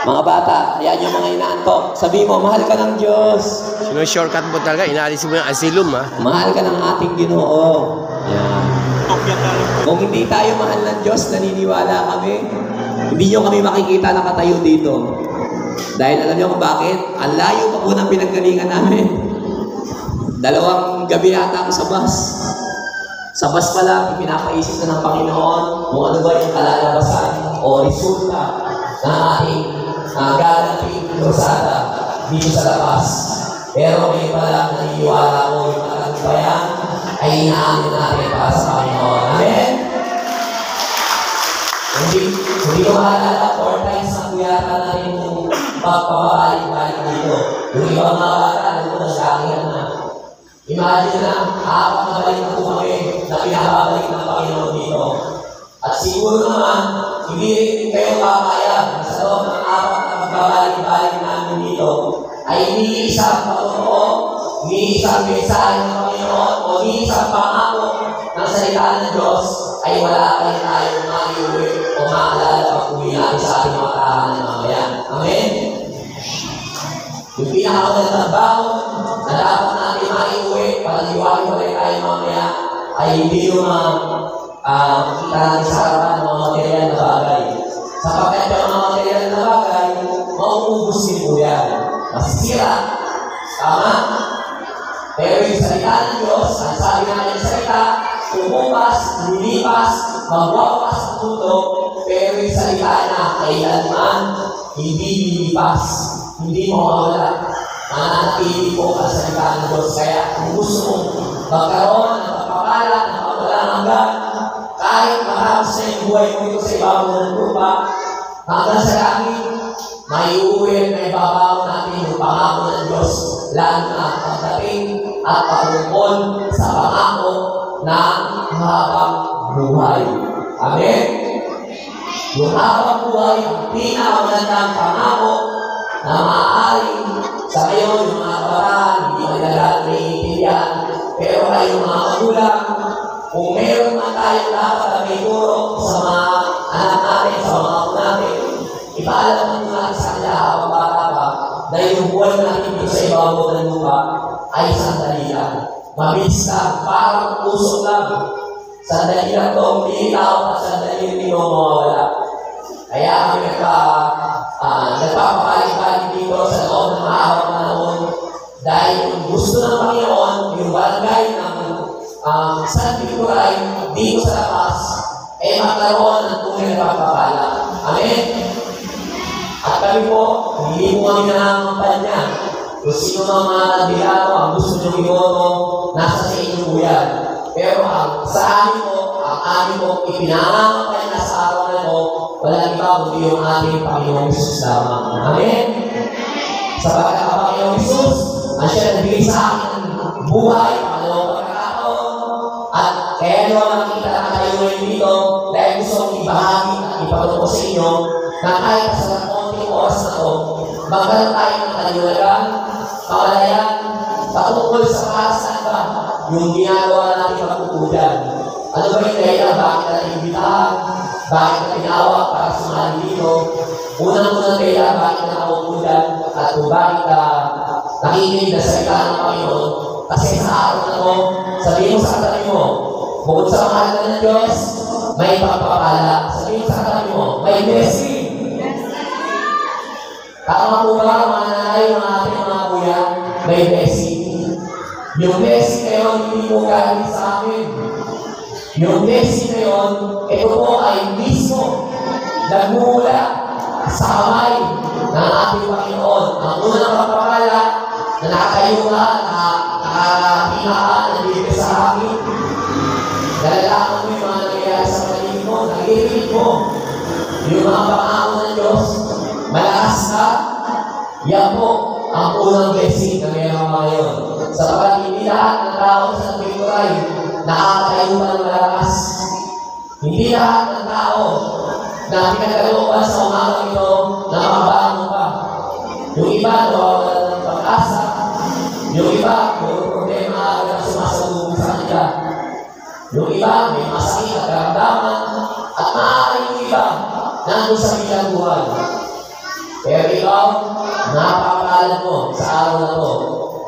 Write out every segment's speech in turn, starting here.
Mga bata, ayan yung mga inaantok. Sabi mo, mahal ka ng Diyos. Shortcut mo talaga, inaalis mo yung asylum, ha? Mahal ka ng ating Ginoo. Yan. Kung hindi tayo mahal ng Diyos, naniniwala kami, hindi nyo kami makikita nakatayo dito. Dahil alam nyo kung bakit? Ang layo pa po ng pinanggalingan namin. 2 gabi yata ako sa bus. Sa bus pa lang, ipinapaisip na ng Panginoon kung ano ba yung kalalabasan o resulta na ating gagawin krusada dito sa labas. Pero ngayon pala naniniwala ko yung matagumpayan ay inaamin natin para sa Panginoon. Amen? Hindi ko maalala, 4 times na kuyata natin yung pagpapabalik-balik dito. Yung ibang mga bata, alam mo na sa akin na. Imagine na, 4 na balik na po kami na pinababalik ng Panginoon dito. At siguro naman, hindi rin kayo papayag sa loob ng 4 na magbabalik-balik namin dito ay hindi isang patotoo, hindi isang mensahe ng Panginoon o hindi isang pangako ng salita ng Diyos ay wala kayo tayong maiuwi o maalala pag-uwi natin sa ating mga tahanan mamaya. Amen? Yung pinakaunang trabaho na dapat natin maiuwi para liwali-wali tayo mamaya ay hindi yung makita natin sa harapan ng mga material na bagay. Sapagkat yung mga material na bagay, mauubos din po yan. Masisira. Tama? Pero yung salita ng Diyos, ang sabi natin sa salita, umupas, lilipas, magwawakas ang mundo, pero yung salita na kailanman, hindi lilipas, hindi mawawala. Mananatili po ang salita ng Diyos. Kaya kung gusto mong magkaroon ng pagpapala, ng pagwalang hanggan, kahit mahalos na yung buhay mo ito sa ibabaw ng lupa, hanggang sa langit, may uwi, may babaw natin yung pangako ng Diyos, lalo na pagdating at pagtungkol sa pangako ng habang buhay. Amen? Yung habang buhay, ang pinakamagandang pangako na maaaring sa ngayon, yung mga kabataan, hindi magagalang naiintindihan, pero kayong mga magulang, kung meron man tayong dapat na may turo sa mga anak natin, sa mga ako natin, ipaalam mo natin sa kanila habang bata pa, dahil yung buhay natin dito sa ibabaw ng lupa ay sandali lang. Mabilis lang, parang usok lang. Sandali lang ito, hindi tao at sandali rin ito mawawala. Kaya kami nagpapabalik-balik dito sa loob ng mahabang panahon dahil yung gusto ng Panginoon, yung barangay ng San Victoray dito sa labas, ay magkaroon ng tunay na pagpapala. Amen? At kami po, hindi po kami nangangampanya. Kung sino mga nagbilaro, ang gusto nyo iboto, nasa sa inyo po yan. Pero sa amin po, ang amin po, ipinangangampanya sa araw na po, walang iba kundi yung ating Panginoong Jesus lamang. Amen? Sapagkat ang Panginoong Jesus, ang siya nagbigay sa akin ng buhay, pangalawang pagkakataon, at kaya nyo nakita na kayo ngayon dito, dahil gusto kong ibahagi at ipatuto sa inyo, na kahit sa konting oras na ito, magkaroon tayo ng kaliwalagan, kawalayan, patungkol sa kaasan ba, yung ginagawa natin pagkukudan. Ano ba yung dahilan? Bakit natin imbitahan? Bakit natin tinawag para sumali dito? Unang-unang dahilan, bakit nakakukudan? At kung bakit nakikinig na salita ng Panginoon? Kasi sa araw na ito, sabihin mo sa katabi mo, bukod sa mahalaga ng Diyos, may pagpapala. Sabihin mo sa katabi mo, may blessing. Tama po ba, mga nanay, mga ating mga kuya, may blessing. Yung blessing na yun, hindi po galing sa amin. Yung blessing na yun, ito po ay mismo nagmula sa kamay ng ating Panginoon. Ang unang pagpapala na nakatayo ka, nakahinga ka, nandito sa akin. Dalalaman mo yung mga nangyayari sa paligid mo, nagiging mo. Yung mga pangako ng Diyos, malakas ka, yan po ang unang blessing na mayroon ngayon. Sapagkat hindi lahat ng tao sa Victory nakakatayo pa ng malakas. Hindi lahat ng tao na pinagkalooban sa umagang ito na makabangon pa. Yung iba, nawawalan ng pag-asa. Yung iba, may problema na sumasalubong sa kanila. Yung iba, may masakit at karamdaman. At maaari yung iba, nandun sa bilang buhay. Pero ikaw, napapalad mo sa araw na to.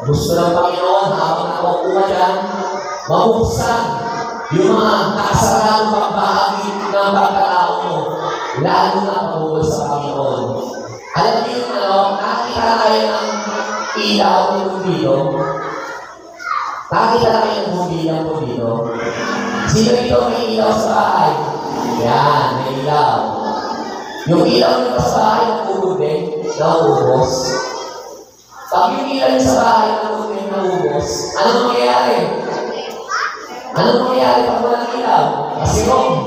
Gusto ng Panginoon, habang nakaupo ka dyan, mabuksan yung mga nakasaradong pagbahagi ng pagkatao mo. Lalo na pagkukul sa Panginoon. Alam niyo yung nakikita na kayo ng ilaw ng bumbilyo? Nakikita na kayo ng bumbilyo? Sino ito may ilaw sa bahay? Yan, may ilaw. Yung ilaw nyo sa bahay ng bubudin, nauubos. Pag yung ilaw nyo sa bahay ng bubudin, nauubos, ano mangyayari? Ano mangyayari pag walang ilaw? Masirong.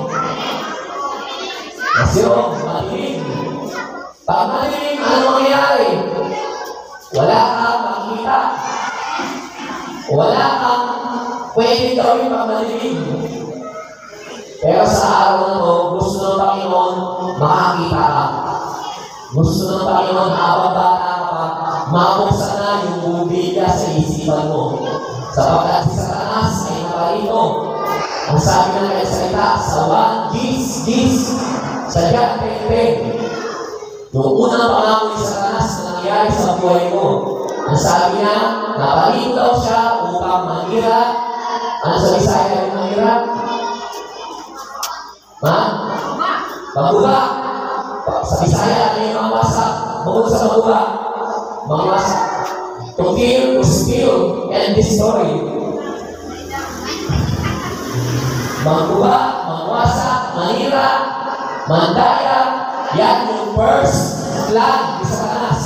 Madilim. Pag madilim, ano mangyayari? Wala kang makikita. Wala kang pwede gawin pag madilim. Pero sa araw na to, gusto ng Panginoon makakita ka. Gusto ng Panginoon habang bata ka pa, mabuksan na yung bumbilya sa isipan mo. Sapagkat si Satanas ay naparito. Ang sabi ng kaya salita sa 1 Gis, sa John 10:10. Yung unang pangako ni Satanas na nangyari sa buhay mo. Ang sabi niya, naparito daw siya upang manira. Ano sa Bisaya yung manira? Maguba. Sa Bisaya, ano yung mangwasak? Bukod sa maguba, mangwasak. To kill, to steal, and destroy. Maguba, mangwasak, manira, mandaya, yan yung first plan ni Satanas.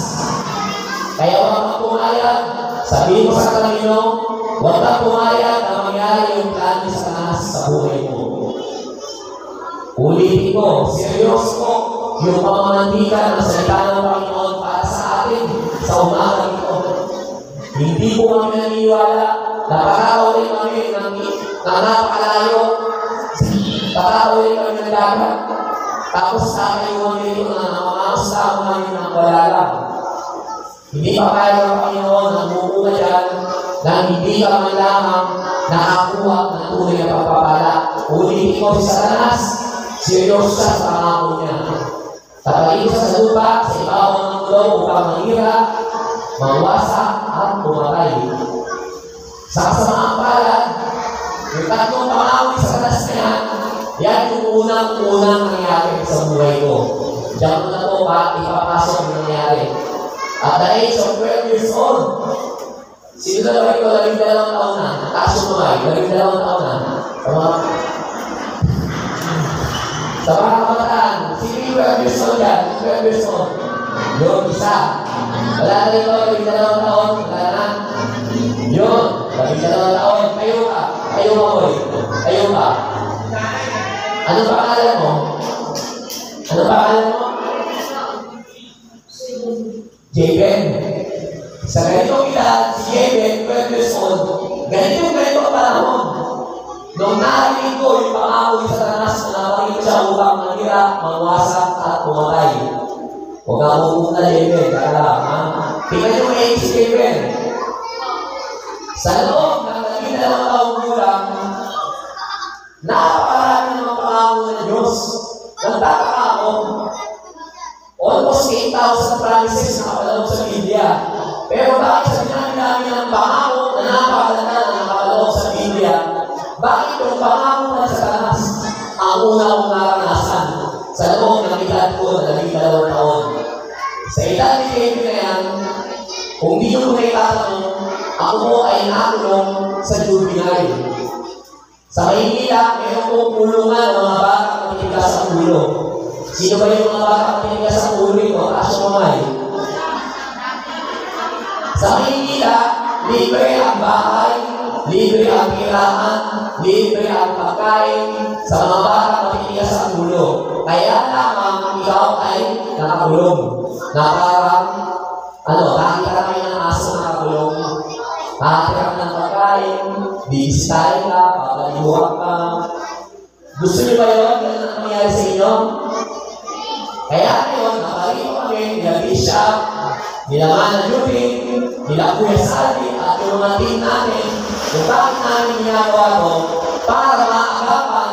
Kaya huwag kang pumayag. Sabihin mo sa kanino, huwag kang pumayag na mangyari yung plan ni Satanas sa buhay mo. Ulitin ko, seryoso ko, yung pamamantikan ng salita ng Panginoon para sa atin sa umaga ito. Hindi po kami naniniwala na pakakawin kami ng napakalayo, pakakawin kami ng dagat, tapos sa akin kami dito na namamasaw namin ng wala lang. Hindi pa kaya ng Panginoon na bumuka dyan na hindi ka man lamang nakakuha ng tunay na pagpapala. Ulitin ko si Satanas, seryoso siya sa pangako niya. Tapayin siya sa lupa, sa ibabaw ng mundo upang manira, mangwasak at pumatay. Sa kasamaang palad, yung tatlong pangako ni Satanas na yan yung unang nangyari sa buhay ko. Diyan ko na po ipapasok yung nangyari. At the age of 12 years old, sino na ko, 12 taon na, taas yung mga, 12 taon na, sa mga kabataan, sino yung 12 years old yan? 12 years old. Yun, isa. Wala na rin ko, 12 taon, wala na. Yun, 12 taon, kayo ka, kayo boy, kayo ka. Ano pangalan mo? Ano pangalan mo? Javen. Sa ganitong edad, si Javen, 12 years old, ganito ang panahon. Nung narinig ko yung pangako ni Satanas na naparin siya upang manira, mangwasak at pumatay. Huwag ka muna, Javen, kaya ha? Tingnan yung age si Javen. Sa loob ng 12 taong gulang, napakarami ng mga pangako ng Diyos. Nagtataka ako. Almost 8,000 promises na nakapaloob sa Biblia. Pero bakit sa pinag-dami ng pangako na napakalaga na nakapaloob sa Biblia, bakit yung pangako ng Satanas ang una-unang naranasan sa loob ng edad ko na 12 taon? Sa edad ni David na yan, kung di nyo may tatanong, ako po ay nakulong sa juvenile. Sa Maynila, mayroon pong pulungan ng mga bata na tinigas sa ulo. Sino ba yung mga bata na tinigas sa ulo ito? Asyo mamay. Sa Maynila, libre ang bahay, libre ang kirahan, libre ang pagkain sa mga bata na tinigas sa ulo. Kaya lamang ikaw ay nakakulong. Na parang, nakikita kayo ng aso na nakakulong. Nakakita ka ng pagkain, bibisitahin ka, papalihuan ka. Gusto niyo ba yun? Ganun ang nangyayari sa inyo? Kaya ngayon, nakarito kami, nila Bishop, nila Mana Jupin, nila Kuya Salvi, at yung mga team namin, kung bakit namin ginagawa ito, para maagapan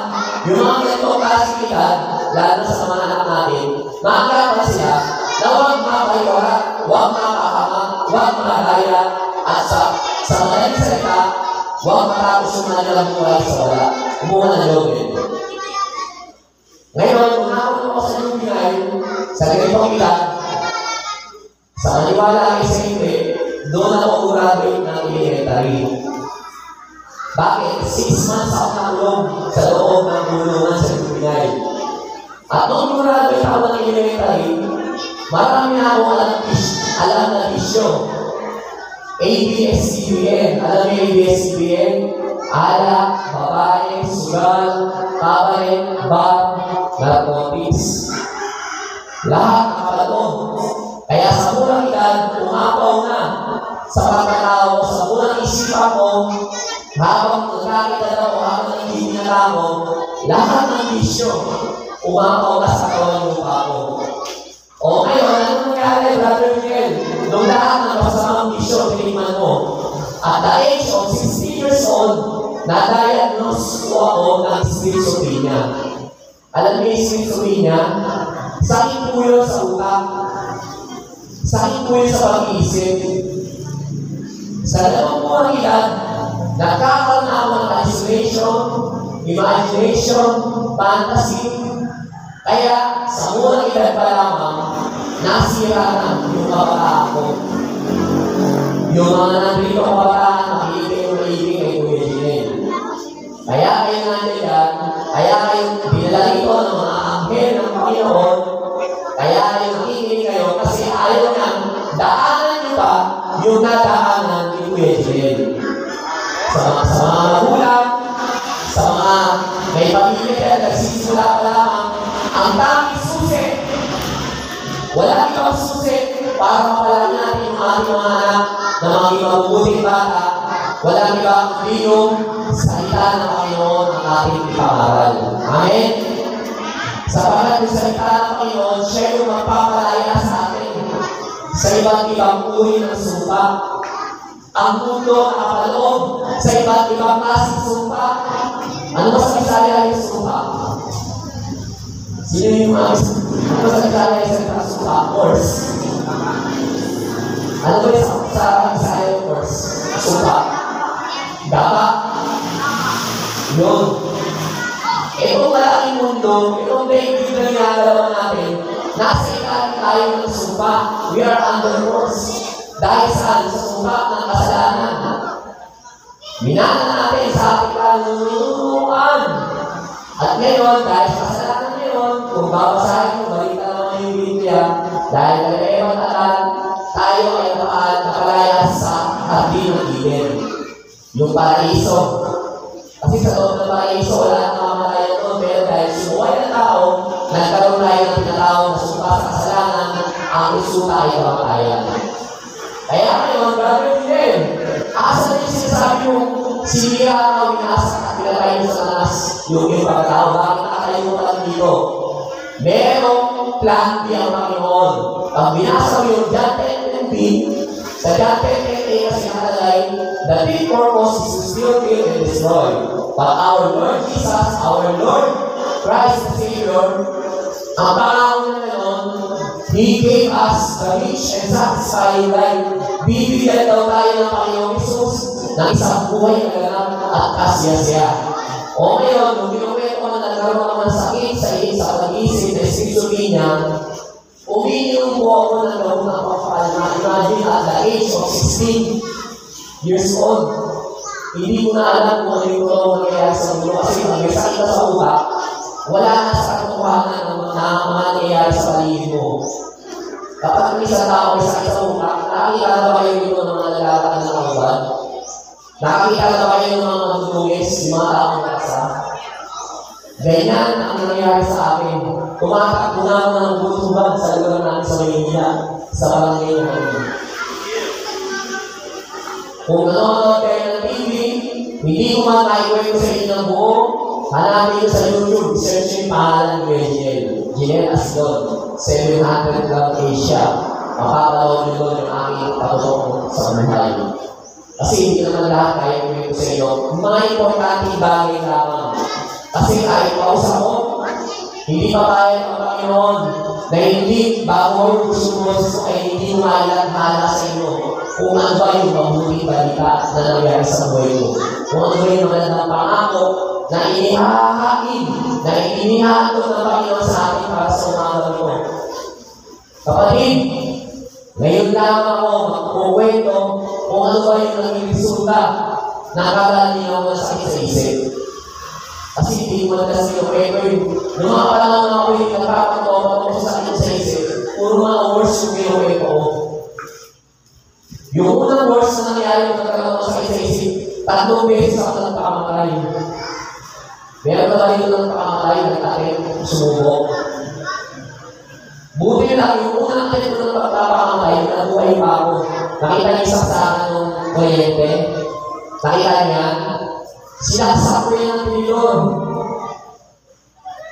yung mga ganitong klasikitan, lalo sa mga anak natin, maagapan sila na huwag mapayora daya at sa madaling salita, huwag matapos yung kanilang buhay sa wala. Umuha na login. Ngayon, kung nakuha ko sa Jubilay, sa ganitong edad, sa maniwala ay sa hindi, doon ako graduate ng elementary. Bakit? 6 months ako nakulong sa loob ng bulungan sa Jubilay. At nung graduate ako ng elementary, marami na akong alam na bisyo. ABS-CBN. Alam niyo ABS-CBN? Alak, babae, sugal, kabaret, bar, narcotics. Lahat ng palato. Kaya sa munang edad, umapaw na sa pagkatao, sa munang isipan ko, habang nagkakita na ako, habang hindi na ako, lahat ng bisyo, umapaw na sa kawan yung ako. O ngayon, ano nangyari, Brother Miguel? Nung lahat ng masamang bisyo, tiniman mo. At the age of 16 years old, na-diagnose ko ako ng schizophrenia. Alam niyo yung schizophrenia? Sakit po yun sa utak. Sakit po yun sa pag-iisip. Sa dalawang buwan edad, nagkakaroon na ako ng hallucination, imagination, fantasy. Kaya sa unang edad pa lamang, nasira na yung kabataan ko. Yung mga nandito kabataan, makikita yung maibig kay Kuya Jinel. Kaya kayo nandiyan, kaya kayo dinalito ng mga anghel ng Panginoon, kaya kayo nakikinig kayo kasi ayaw nang daanan nyo pa yung nadaanan ni Kuya Jinel. Sa mga magulang, sa mga may pamilya, nagsisimula pa lamang, ang tanging susi. Wala ibang susi para mapala natin yung ating mga anak na maging mabubuting bata. Wala ibang yung salita ng Panginoon ang ating ipangaral. Amen? Sapagat yung salita ng Panginoon, siya yung magpapalaya sa atin sa iba't ibang uri ng sumpa. Ang mundo nakapaloob sa iba't ibang klaseng sumpa. Ano ba sa Bisaya yung sumpa? Sino yung mga ano sa Bisaya yung salita ng sumpa? Horse. Ano ba yung sa Bisaya yung horse? Sumpa. Dapa. Yun. Itong malaking mundo, itong daigdig na ginagalawan natin, nasa ilalim tayo ng sumpa. We are under horse. Dahil saan? Sa sumpa ng kasalanan. Minana natin sa ating kalulunuan. At ngayon, dahil sa kasalanan ngayon, kung babasahin mo, balita naman yung Biblia, dahil nagayang tagal, tayo ay napalaya sa hardin ng Eden. Yung paraiso. Kasi sa loob ng paraiso, wala nang mamamalaya doon, pero dahil sumuhay ng tao, nagkaroon tayo ng tinatawag na sumpa sa kasalanan, ang resulta ay kamatayan. Kaya ngayon, Brother Miguel, asa din sinasabi yung sinira ang winasa at pinatay mo sa tanas yung pagkatao. Bakit nakakalimutan lang dito? Merong plan B ang Panginoon. Pag binasa mo yung John 10:10, sa John 10:10 kasi nakalagay, the big purpose is to steal, kill, and destroy. But our Lord Jesus, our Lord Christ the Savior, ang pangalan na gano'n, He gave us the rich and satisfying life. Bibigyan daw tayo ng Panginoong Jesus ng isang buhay na ganap at kasya-siya. O ngayon, nung kinukwento ko na nagkaroon naman sakit sa pag-isip na schizophrenia, umiinom po ako ng loob ng pagpakalma. Imagine at the age of 16 years old, hindi ko na alam kung ano yung mangyayari sa mundo kasi pag may sakit na sa utak, wala na sa katotohanan ng mga nangyayari sa paligid mo. Kapag may isang tao may sakit sa utak, nakakita na ba kayo dito ng mga naglalakad ng kawan? Nakakita na ba kayo ng mga matutugis, yung mga taong nasa? Ganyan ang nangyayari sa akin. Tumatakbo na ako ng butuban sa lugar namin sa Maynila, sa barangay namin. Kung nanonood kayo ng TV, hindi ko man maikwento sa inyo ng buo, hanapin nyo sa YouTube, search yung pangalan ni Jinel. Jinel Aslon, 700 Club Asia. Mapapalawag nyo doon yung aking patutong sa buhay. Kasi hindi naman lahat kaya kwento sa inyo. Mga importanteng bagay lamang. Kasi kahit pausap mo, hindi pa kaya ng Panginoon na hindi bago yung gusto mo ay hindi mailathala sa inyo. kung ano ba yung mabuting balita na nangyari sa buhay ko. Kung ano ba yung magandang pangako na inihahain, na inihahandog ng Panginoon sa atin para sa umaga ko. Kapatid, ngayon lang ako magkukwento kung ano ba yung naging resulta na kagalingaw na sakit sa isip. Kasi hindi mo na kasi yung paper. Nung mga panahon na ako yung nagpapagawa ko sa sakit sa isip, puro mga words yung ginawa ko. Yung unang words na nangyari yung nagkakaroon ko sa isip, 3 beses ako nagpakamatay. Meron ka ba dito nagpakamatay, nagtakin, sumubok? Buti lang, yung unang tayo ng pagpapakamatay, nabuhay pa ako. Nakita niya sa saan ng kuryente. Nakita niya, sinaksak ko yan ng pilyon.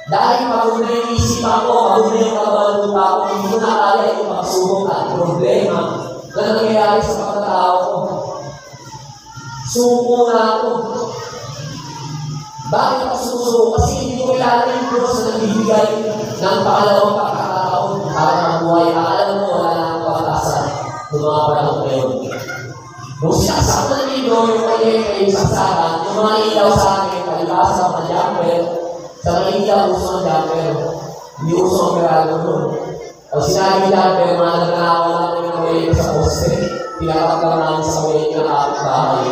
Dahil pagod na yung isip ako, pagod na yung kabaluta ako, hindi ko nakala yung pagsubok at problema na nangyayari sa pagkatao ko. Suko na ako. Bakit ako susuko? Kasi hindi ko kilala yung Diyos na nagbibigay ng pangalawang pagkakataon para mabuhay. Alam mo, wala na akong pagkakasan ng mga panahon na yun. Nung sinaksak na nito, yung kuryente, yung saksakan, yung mga ilaw sa akin, palibasa sa mga jumper, sa mga ilaw, uso ng jumper. Hindi uso ang mirado nun. Pag sinabi yung jumper, mga nagnakaw lang yung kuryente sa poste, pinakakang namin sa kuryente ng kapit-bahay.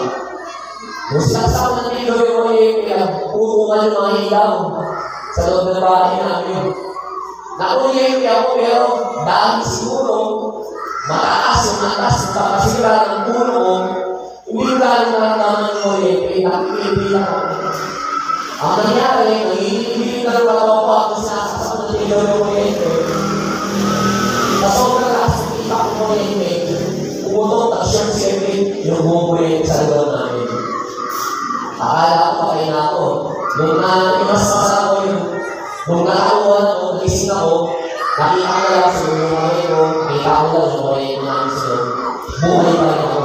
Nung sinaksak na nito, yung kuryente, putungan yung mga ilaw sa loob ng bahay namin. Nakuryente ako, pero dahil siguro, mataas yung kapasira ng puno ko, hindi ko galing naramdaman ng kuryente, nakikilipin ako. Ang nangyari, nagigilipin na rin ako ako sinasaksak na nito yung kuryente. Sa sobrang lakas ng ipak ng kuryente, pumutok at short circuit yung buong kuryente sa lugar namin. Akala ko patay na ako. Nung imasmas ako yun, nung nakakuha ako, nagising ako, nakita ko lang sa mga kamay ko, nakita ko lang yung kamay ko namin sa loob. Buhay pa rin ako.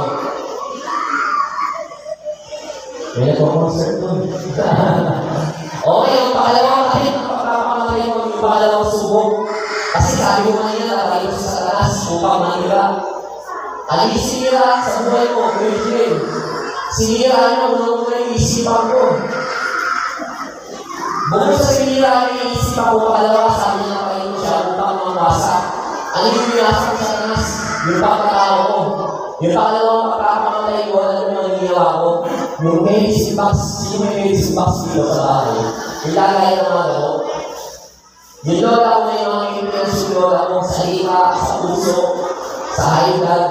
May nagpo-concert doon. Okay, yung pangalawang kahit ang pagpapakamatay ko, yung pangalawang subok. Kasi sabi ko kanina, nakakayo sa Satanas, upang manira. Alin sinira sa buhay ko, Virgil. Sinira niya unang-una yung isipan ko. Bukod sa sinira niya yung isipan ko, pakalawa, sabi niya kayo siya upang mamawasak. Ano yung binasak sa Satanas? Yung pagkatao ko. Yung pangalawang pagkakamatay ko, ano yung mga ginawa ko? Yung medicine box, yung may medicine box dito sa bahay. Ilagay ng mga gano'n. Yung lola ko na yung mga influence yung lola ko sa lima, sa puso, sa high blood.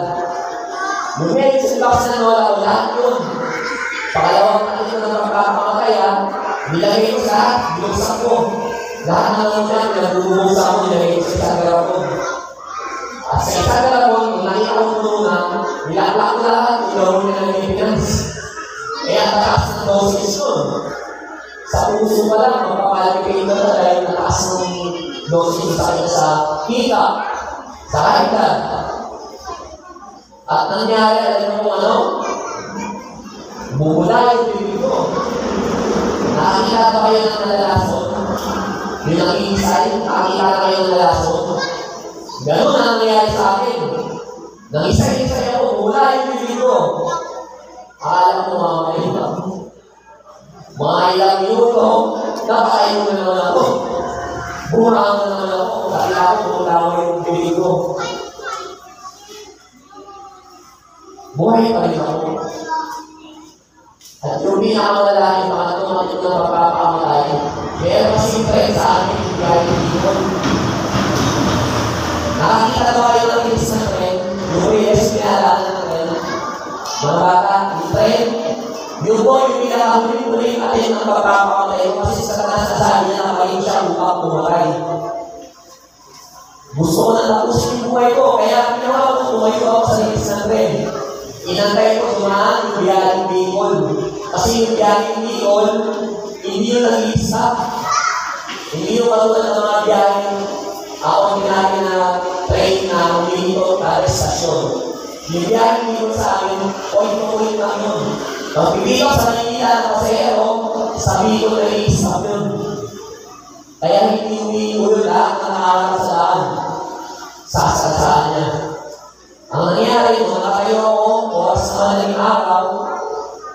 Yung medicine box na lola ko, lahat yun. Pangalawang natin ko na pagkakamataya, nilagay ko sa lahat, binuksan ko. Lahat ng mga dyan, nagbubusa ko, nilagay ko sa isagara ko. At sa isagara ko, nung nakita ko muna, nilakla ko lahat, ilaw ko na ng evidence. Kaya nataas ng dosis yun. Sa puso pa lang, magpapalagay ka na dahil nataas ng dosis sa kanya sa kita, sa kahitan. At nangyari, alam mo kung ano? Bumula yung bibig ko. Nakakita ba kayo ng nalalason? Yung nag-iisay, nakakita na kayo ng nalalason? Ganun ang nangyari sa akin. Nag-isay-isay ako, bumula yung bibig ko. Alam mo mga kailan. Mga ilang minuto, napakain mo na naman ako. Burang na naman ako. Kaya ako, bumula yung bibig ko. Buhay pa rin ako. At yung pinakamalaki, makatumatid na mapapakamatay, meron kasi friend sa akin, gaya dito. Nakakita ba kayo ng kinis na friend? Yung yes, pinalala na friend. Mga bata, yung friend, yung boy, yung pinakahuling atin ng mapapakamatay, kasi sa tanas na sabi niya na kayo siya upang pumatay. Gusto ko na tapusin yung buhay ko, kaya pinawa ko, tumayo ako sa kinis na friend. Inantay ko tumaan yung biyaheng Bicol. Kasi yung biyaheng Bicol, hindi yung nag-iisa. Hindi yung katulad ng mga biyaheng ako ginagawa na train na humilito para sa stasyon. Yung biyaheng Bicol sa akin, point lang yun. Pagpipito sa Manila ng pasero, sa Bicol nag-iisa yun. Kaya hindi ulo lahat na nakakarap sa daan. Sasasaan niya. Ang nangyari, kung nakatayo ako, madaling araw,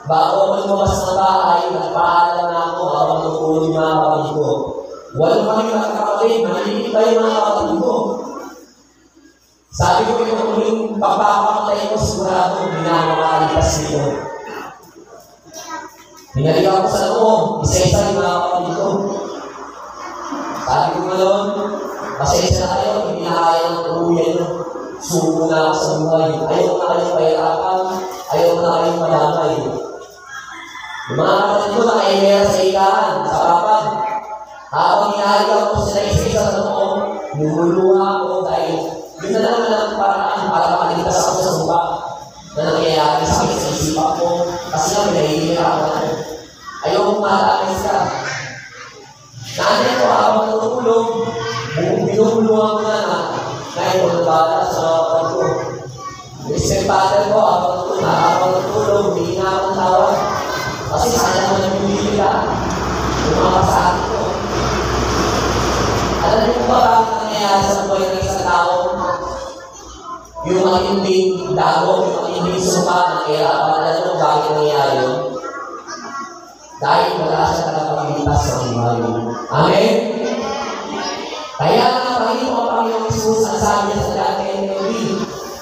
bago ako lumabas ng bahay, nagpaalam na ako habang tutulog yung mga kapatid ko. Walo kami magkakapatid, maliliit ba yung mga kapatid ko? Sabi ko yung huling pagpapakatay ko, sigurado, hindi na ako makalipas nito. Pinaligaw ko sa loob, isa-isa yung mga kapatid ko. Sabi ko ngayon, pasensya na kayo, hindi na kaya ng tuluyan nyo. Suko na ako sa buhay. Ayaw na kayong pahirapan, ayaw na kayong madamay. Yung mga kapatid ko nakaimera sa ikahan, sa harapan. Habang inahaligaw ko sila isa-isa sa loob, lumuluha ako dahil yun na naman ang paraan para makaligtas ako sa lupa na nangyayari sa akin sa isipan ko kasi nga pinahihirapan ako. Ayaw kong matamis ka. Nanay ko habang natutulog, binubulungan ko na ngayon ko nabala sa kapatid ko. Yung stepfather ko habang natutulog, hindi na akong tawag. Kasi sana naman nabibili ka. Yung mga kasakit ko. Alam niyo ba bakit nangyayari sa buhay ng isang tao? Yung matinding dago, yung matinding sumpa ng kahirapan, alam mo bakit nangyayari yun? Dahil wala siya nakapagligtas sa buhay. Amen? Kaya nga Panginoong Jesus ang sabi niya sa dati NLB.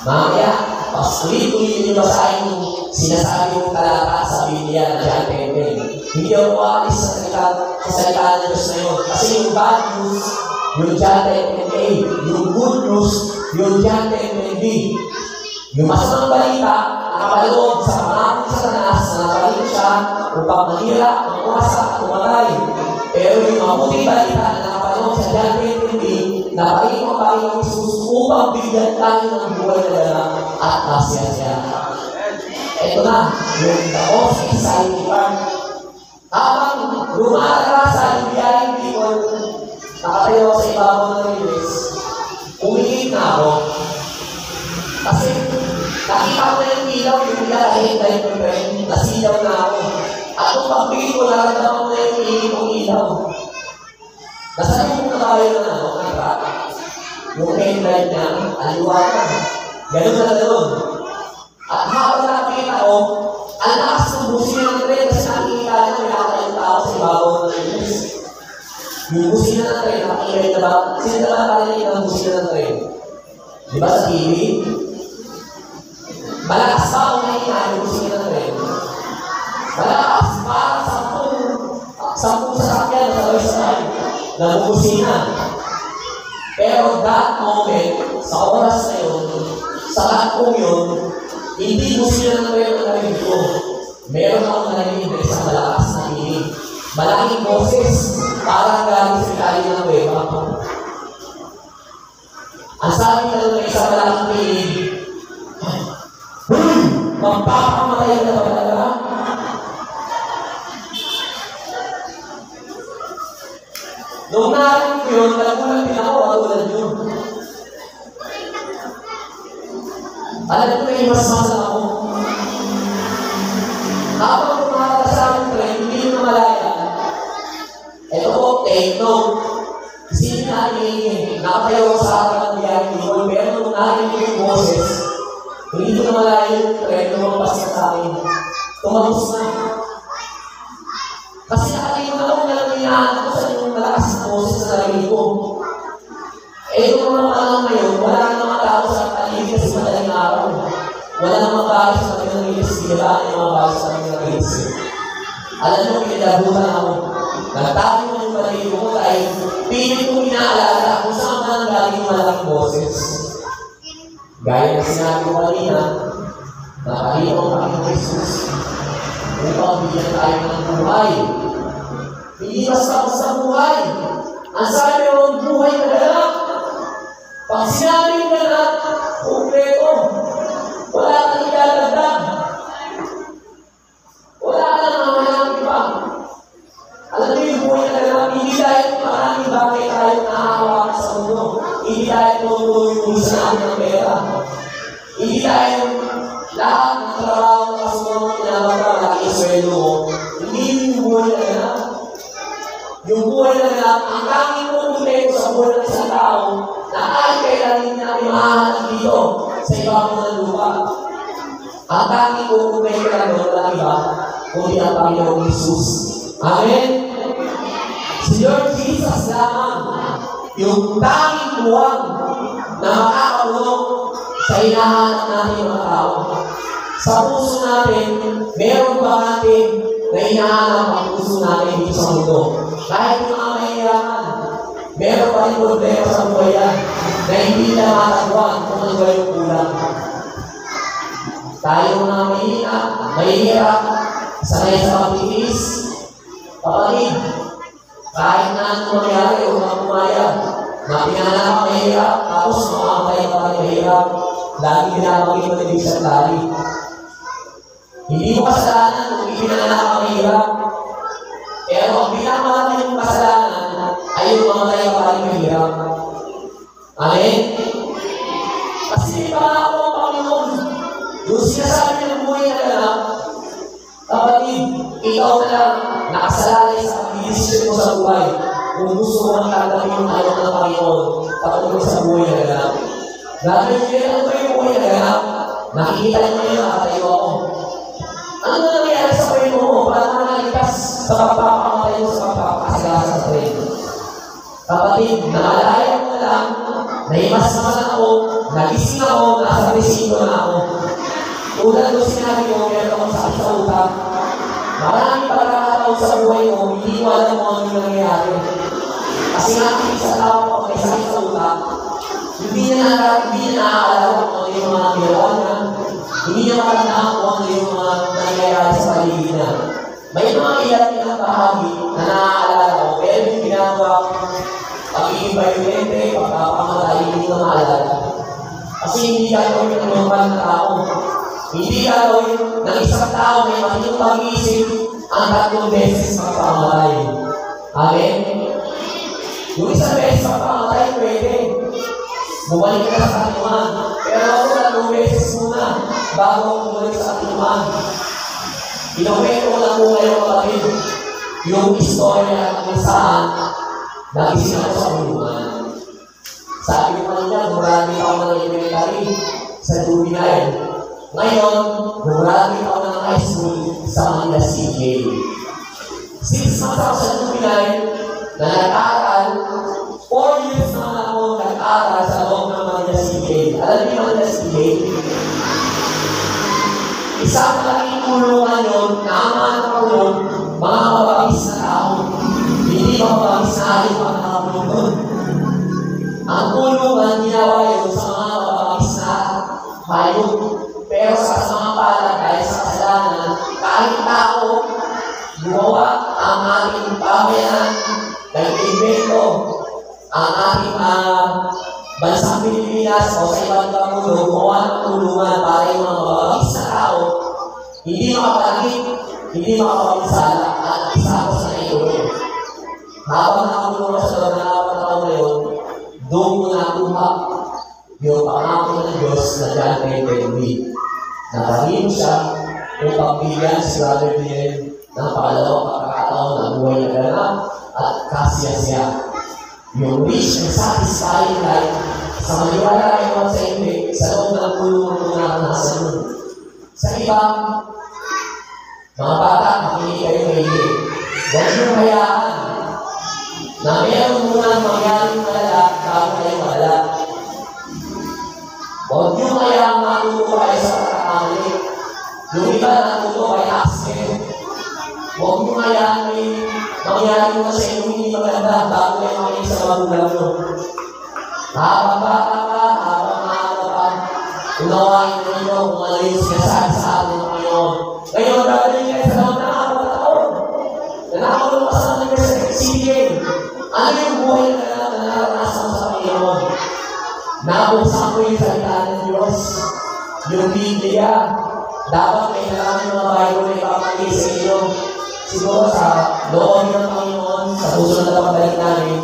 Mamaya, ulit-ulit yung basahin yung sinasabi yung talata sa Biblia na John 10:10. Hindi ako alis sa salita ng Diyos na yun. Kasi yung bad news, yung John 10:10, yung good news, yung John 10:10. Yung masamang balita, nakapaloob sa pangakong sa Satanas na nakalito siya upang manira, magkuasa at umatay. Pero yung mabuting balita na nakapaloob sa John 10:10, napalit ang Panginoong Jesus upang bigyan tayo ng buhay na ganap at masaya. Ito na, yung most exciting part. Habang lumaras sa biyayang people, nakatayo sa ibabaw ng riles, umilit na ako. Kasi nakita ko na yung ilaw, yung pinakahintay ko yung nasilaw na ako. At kung pagpili ko, naramdaman ko na yung ilimong ilaw. Nasabi ko na tayo na ako, yung headlight niya, aliwakan. Ganun na doon. At habang nakakita ko, ang lakas ng busina ng tren kasi nakikita na may nakakayang tao sa ibabaw ng riles. Yung busina ng tren, nakikita na ba? Sino na ba palinig ang busina ng tren? Di ba sa TV? Malakas pa ako nakikita yung busina ng tren. Malakas pa sampung sasakyan na sabay sabay na busina. Pero that moment, sa oras na yun, sa takong yun, hindi busina ng tren ang narinig ko. Meron akong narinig na isang malakas na hinig. Malaking boses, parang galing sa ilalim ng weba. Ang sabi na ng isang malaking hinig, magpapakamatay na ba talaga? Noong narinig ko yun, nagulat din ako, katulad yun. Alam ko na yung masmasang ako. Habang kumakatas sa aking tren, hindi nyo namalaya. Ito po, take note. Kasi narinig, nakatayo ko sa akin ng biyayang people, pero nung narinig ko yung boses, hindi ko namalaya yung tren, lumampas na sa akin. Tumagos na. Kasi nakatingin ako na lang inaanap ko sa yung malakas na boses na narinig ko. Eh, kung mga panahon ngayon, wala na mga tao sa paligid kasi madaling araw. Wala namang bahay sa kami ng rilis, ginabaan yung mga bahay sa kami ng rilis. Alam mo, pinabutan ako. Nagtabi mo yung paligid ko dahil pilit kong inaalala kung saan man galing yung malaking boses. Gaya na sinabi ko kanina, nakalito ang Panginoong Jesus upang bigyan tayo ng buhay. Hindi basta buhay. Ang sabi mo, buhay na ganap. Pag sinabing ganap, kumpleto. Wala kang ilalagdag. Wala ka nang mamayang iba. Alam mo yung buhay na ganap, hindi dahil maraming bagay tayo nakakawa sa mundo. Hindi dahil tutuloy yung isa natin ng pera. Hindi dahil lahat ng trabaho ng kasunod pinabata, laki yung sweldo mo. Hindi yung buhay na ganap. Yung buhay na ganap, ang tanging kumpleto sa buhay ng isang tao na kahit kailan natin mahanap dito sa ibabaw ng lupa. Ang tanging uugnay ka lang doon, walang iba, kundi ang Panginoong Jesus. Amen? Si Lord Jesus lamang, yung tanging buwang na makakatulong sa hinahanap natin mga tao. Sa puso natin, meron ba natin na hinahanap ang puso natin dito sa mundo? Kahit yung mga mahiraman, meron pa rin problema sa buhay yan na hindi na matagwan kung ano ba yung kulang. Tayo na mahihirap, sanay sa pagtitis, kapatid, kahit na anong mangyari o mapumayag, na pinanganak mahirap, tapos makamatay pa rin mahirap, lagi pinapagin mo na ibig sa tali. Hindi mo kasalanan kung ipinanganak ka mahirap, pero ang pinakamalaki yung kasalanan ay yung mamatay pa rin mahirap. Amen? Kasi pangako ang Panginoon, yung sinasabi ng buhay na ganap, kapatid, ikaw na lang nakasalalay sa pag-iisip mo sa buhay. Kung gusto mo ang tatapin yung ayaw ng Panginoon, patungkol sa buhay na ganap. Dahil yung ano yung buhay na ganap, nakikita niyo yun, nakatayo ako. Ano na nangyayari sa buhay mo? Paano na nalipas sa pagpapakamatay mo sa pagpapakasala sa buhay? Kapatid, nakalaya mo na lang, naimas naman ako, nagising ako, nasa resino na ako. Tulad ko sinabi ko, meron akong sakit sa utak. Maraming pagkakataon sa buhay mo, hindi mo alam kung ano yung nangyayari. Kasi nga, isa tao ko may sakit sa utak, hindi niya naaalala kung ano yung mga ginawa niya, hindi niya makatandaan kung ano yung mga nangyayari sa paligid niya. May mga ilang bahagi na naaalala ko, pero yung ginagawa pag-ibig violente, pagkapamatay, hindi ko maalala. Kasi hindi gagawin ng normal na tao. Hindi gagawin ng isang tao may matinong pag-iisip ang 3 beses magpakamatay. Amen? Yung isang beses magpakamatay, pwede. Bumalik ka na sa katinuan. Pero ako 3 beses muna bago ako bumalik sa katinuan. Inuwento ko lang po kayo kapatid yung istorya kung saan nagising ako sa kulungan. Sabi ko kanina, marami ako ng elementary sa juvenile. Ngayon, marami ako ng high school sa Manila CJ. 6 months ako sa juvenile na nag-aaral. 4 years naman ako nag-aaral sa loob ng Manila CJ. Alam niyo Manila CJ? Isang malaking kulungan yun, naamaan ako yun, mga mababis na tao. Hindi mababis na aling mga nakakulong doon. Ang kulungan ginawa yun sa mga mababis na hayop. Pero sa mga pala, dahil sa kasalanan, kahit tao, gumawa ang ating pamayanan, nag-invento ang ating bansang Pilipinas o sa ibang mundo, gumawa ng kulungan para yung mga mababis na tao, hindi makapalagit, hindi makapagsala, at isa ko sa naitulong. Habang nakakulong sa loob ng 4 taon na yun, doon mo nakuha yung pangako ng Diyos na John 10:20. Nakarino siya upang bigyan si Brother Bill ng pangalawang pagkakataon na buhay na ganap at kasiyasiya. Yung rich and satisfying life sa maniwala kayo sa hindi sa loob ng kulungan mo naranasan mo. Sa ibang mga bata, makinig kayo mahilig. Huwag nyo hayaan na meron munang mangyaring malala bago kayo malala. Huwag nyo hayaan matuto kayo sa pagkakamali. Yung iba natuto kay accident. Huwag nyo hayaan may mangyaring na sa inyo hindi maganda bago kayo makinig sa magulang nyo. Habang bata ka, habang maaga ka, unawain na ninyo kung ano yung sinasabi sa atin ng Panginoon. Ngayon, gagawin kayo sa loob ng 4 taon. Nanakulong ka sa CJ. Ano yung buhay na naranasan sa Panginoon? Nabuksan ko yung salita ng Diyos. Yung Biblia. Dapat may naraming mga Bible na ipapagay sa inyo. Siguro sa loob ng Panginoon, sa susunod na pagdalik namin,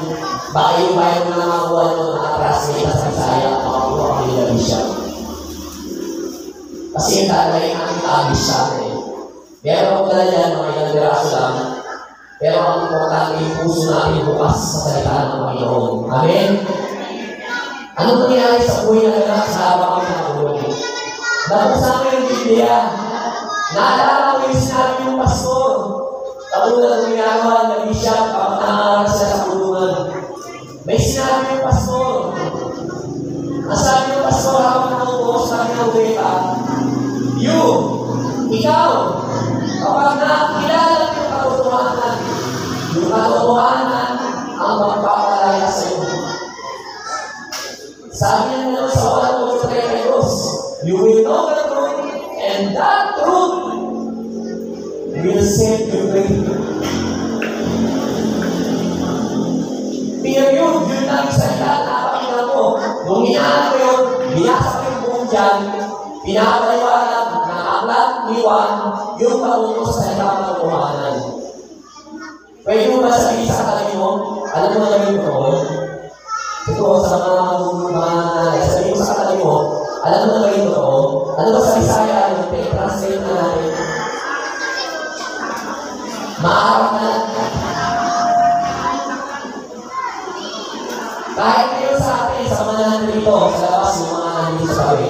baka yung Bible na nakakuha nyo na atras-rate sa Isaiah, makakuha kami nila Bishop. Kasi yung tatay namin kaabis siya eh. Meron ko pala dyan, mga ilang diraso lang. Pero ang importante yung puso natin bukas sa salita ng Panginoon. Amen? Ano nangyari sa buhay na ganap sa habang kami nakakulong? Nabuksan ko yung Biblia. Naalala ko yung sinabi ng pastor. Katulad ng ginagawa ng bishop kapag nangaral siya sa kulungan. May sinabi yung pastor. Ang sabi ng pastor habang nakukuha sa kanyang weta, ikaw, kapag nakakilala ng yung katotohanan ang magpapalaya sa iyo. Sabi niya naman sa 1:32, you will know the truth, and that truth will set you free. Period, yun lang sa lahat na pakinggan mo. Nung hinaan ko yun, binasa ko yung buong dyan, pinapaliwanag na aklat ni Juan yung kautos sa ilang katotohanan. Pwede mo ba sabihin sa katabi mo, alam mo na gawin ko? Ito, sa mga nanay, sabihin mo sa katabi mo, alam mo na gawin ko? Ano ba sa Bisaya? Translate na natin. Maarap na. Kahit kayo sa atin, sa mga nandito, sa labas yung mga nandito sa tabi.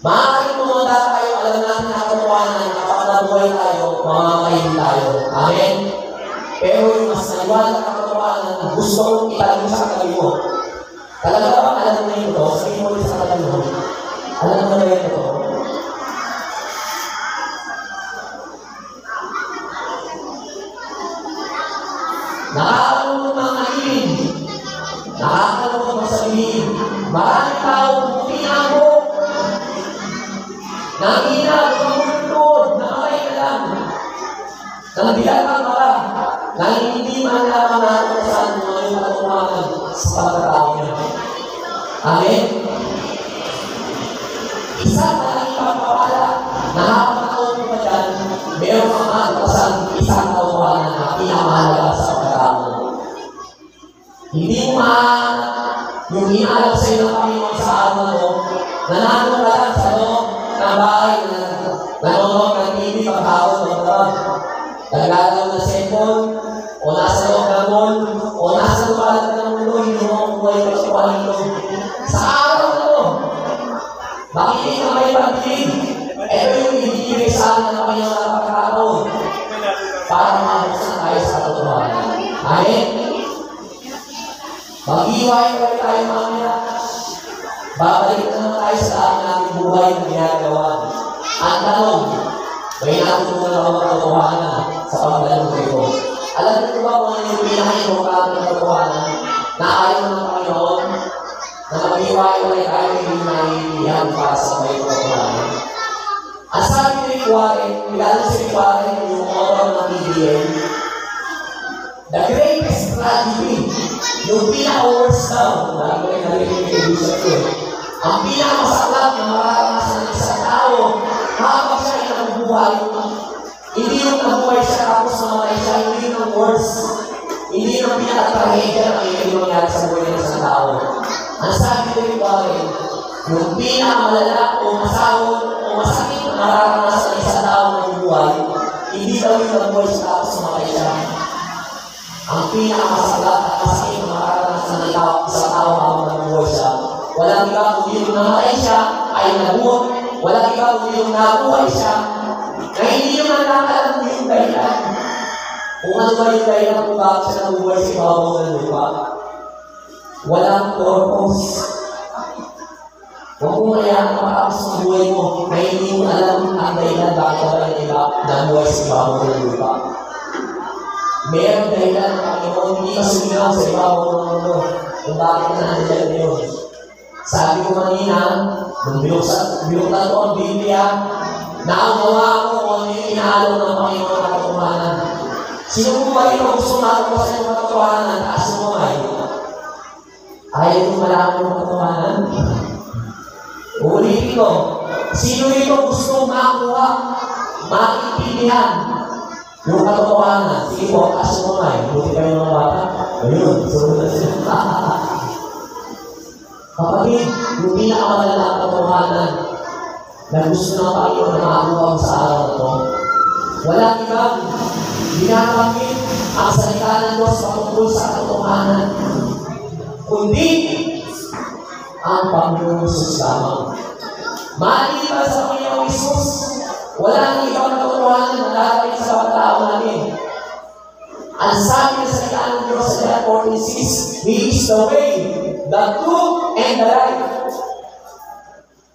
Maaaring pumunta tayo, alam natin na katotohanan, kapag nabuhay tayo, mamamayin tayo. Amen? Pero yung mas naliwanag na katotohanan, gusto kong italim sa katabi mo. Talaga ba alam mo na ito? Sabihin mo rin sa katabi mo. Alam mo na ito? Nakakalungkot ng naging. Nakakalungkot ng sabihin. Maraming tao pinako. Nanginag, pagmulutod, nakamay ka lang. Nangbilang ang mara. Nang hindi man naman natin saan mga yung katotohanan sa pagkatao niya. Amen? Isa na lang ipapawala. Nakakataon mo pa dyan, meron kang matasan isang katotohanan na pinamahalaga sa pagkatao. Hindi mo yung inaalam sa iyo ng Panginoon sa araw na ito, nanalo ka lang sa loob ng bahay na nanonood ng TV paghapon ng darab. Naglalaro ng cellphone, o nasa loob ng mall, o nasa lupalat ng mundo, hindi mo ang buhay ka sa Panginoon. Sa araw na ito, makinig na may pagkilig. Ito yung ibigay sa akin ng Panginoon na pagkakataon para mabuksan tayo sa katotohanan. Amen? Mag-iwain ulit tayo mamaya. Babalik na naman tayo sa ating nating buhay na ginagawa. Ang tanong, may natutunan ako ng katotohanan sa paglalaro ito. Alam niyo ba kung ano yung pinaka-importante ng katotohanan na ayaw ng Panginoon na mag-iwain ulit tayo hindi naiintindihan para sa may katotohanan? Ang sabi ni Rick Warren, regalo si Rick Warren, yung author ng BBM, the greatest tragedy, yung pinaka-worst down, dahil ko rin narinig yung ibig ko, ang pinaka-masaklat na mararanasan ng isang tao habang siya ay nabubuhay, hindi yung nabuhay siya tapos namatay siya, hindi yung worst, hindi yung pinaka-trahedya na may mangyari sa buhay ng isang tao. Ang sabi ni Rick Warren, yung pinaka-malala o masahol o masakit na mararanasan ng isang tao na nabubuhay, hindi daw yung nabuhay siya tapos namatay siya. Ang pinakamasaklat at masakit na mararanasan ng isang tao habang nabubuhay siya, walang iba kung yung namatay siya ay nabuhay, walang iba kung yung nabuhay siya, na hindi naman nakakalam mo yung dahilan. Kung ano ba yung dahilan kung bakit siya nabubuhay sa ibabaw ng lupa, walang purpose. Huwag mo mayaan makapos ng buhay mo na hindi mo alam ang dahilan bakit ka ba yung iba nabuhay sa ibabaw ng lupa. Mayroong dahilan ng Panginoon, hindi ka suminaw sa ibabaw ng mundo kung bakit na nandiyan yun. Sabi ko kanina, nung binuktan ko ang Biblia, naunawa ko kung ano yung inaalaw ng Panginoon na katotohanan. Sino mo ba ito gusto makakuha sa yung katotohanan? Taas mo ay. Ayaw mo malaman yung katotohanan? Ulitin ko, sino ito gusto makakuha, makiintindihan yung katotohanan? Sige po, taas mo ay. Buti kayo mga bata. Ayun, sunod na sila. Kapatid, yung pinakamalala ang katotohanan na gusto ng Panginoon na makakuha sa araw na ito, walang ibang ginamit ang salita ng Diyos patungkol sa katotohanan, kundi ang Panginoon Jesus lamang. Maliban sa Panginoong Isus, walang ibang katotohanan na lalagay sa mga tao natin. Ang sabi ng salita ng Diyos sa John 14:6, He is the way, the truth, and the life.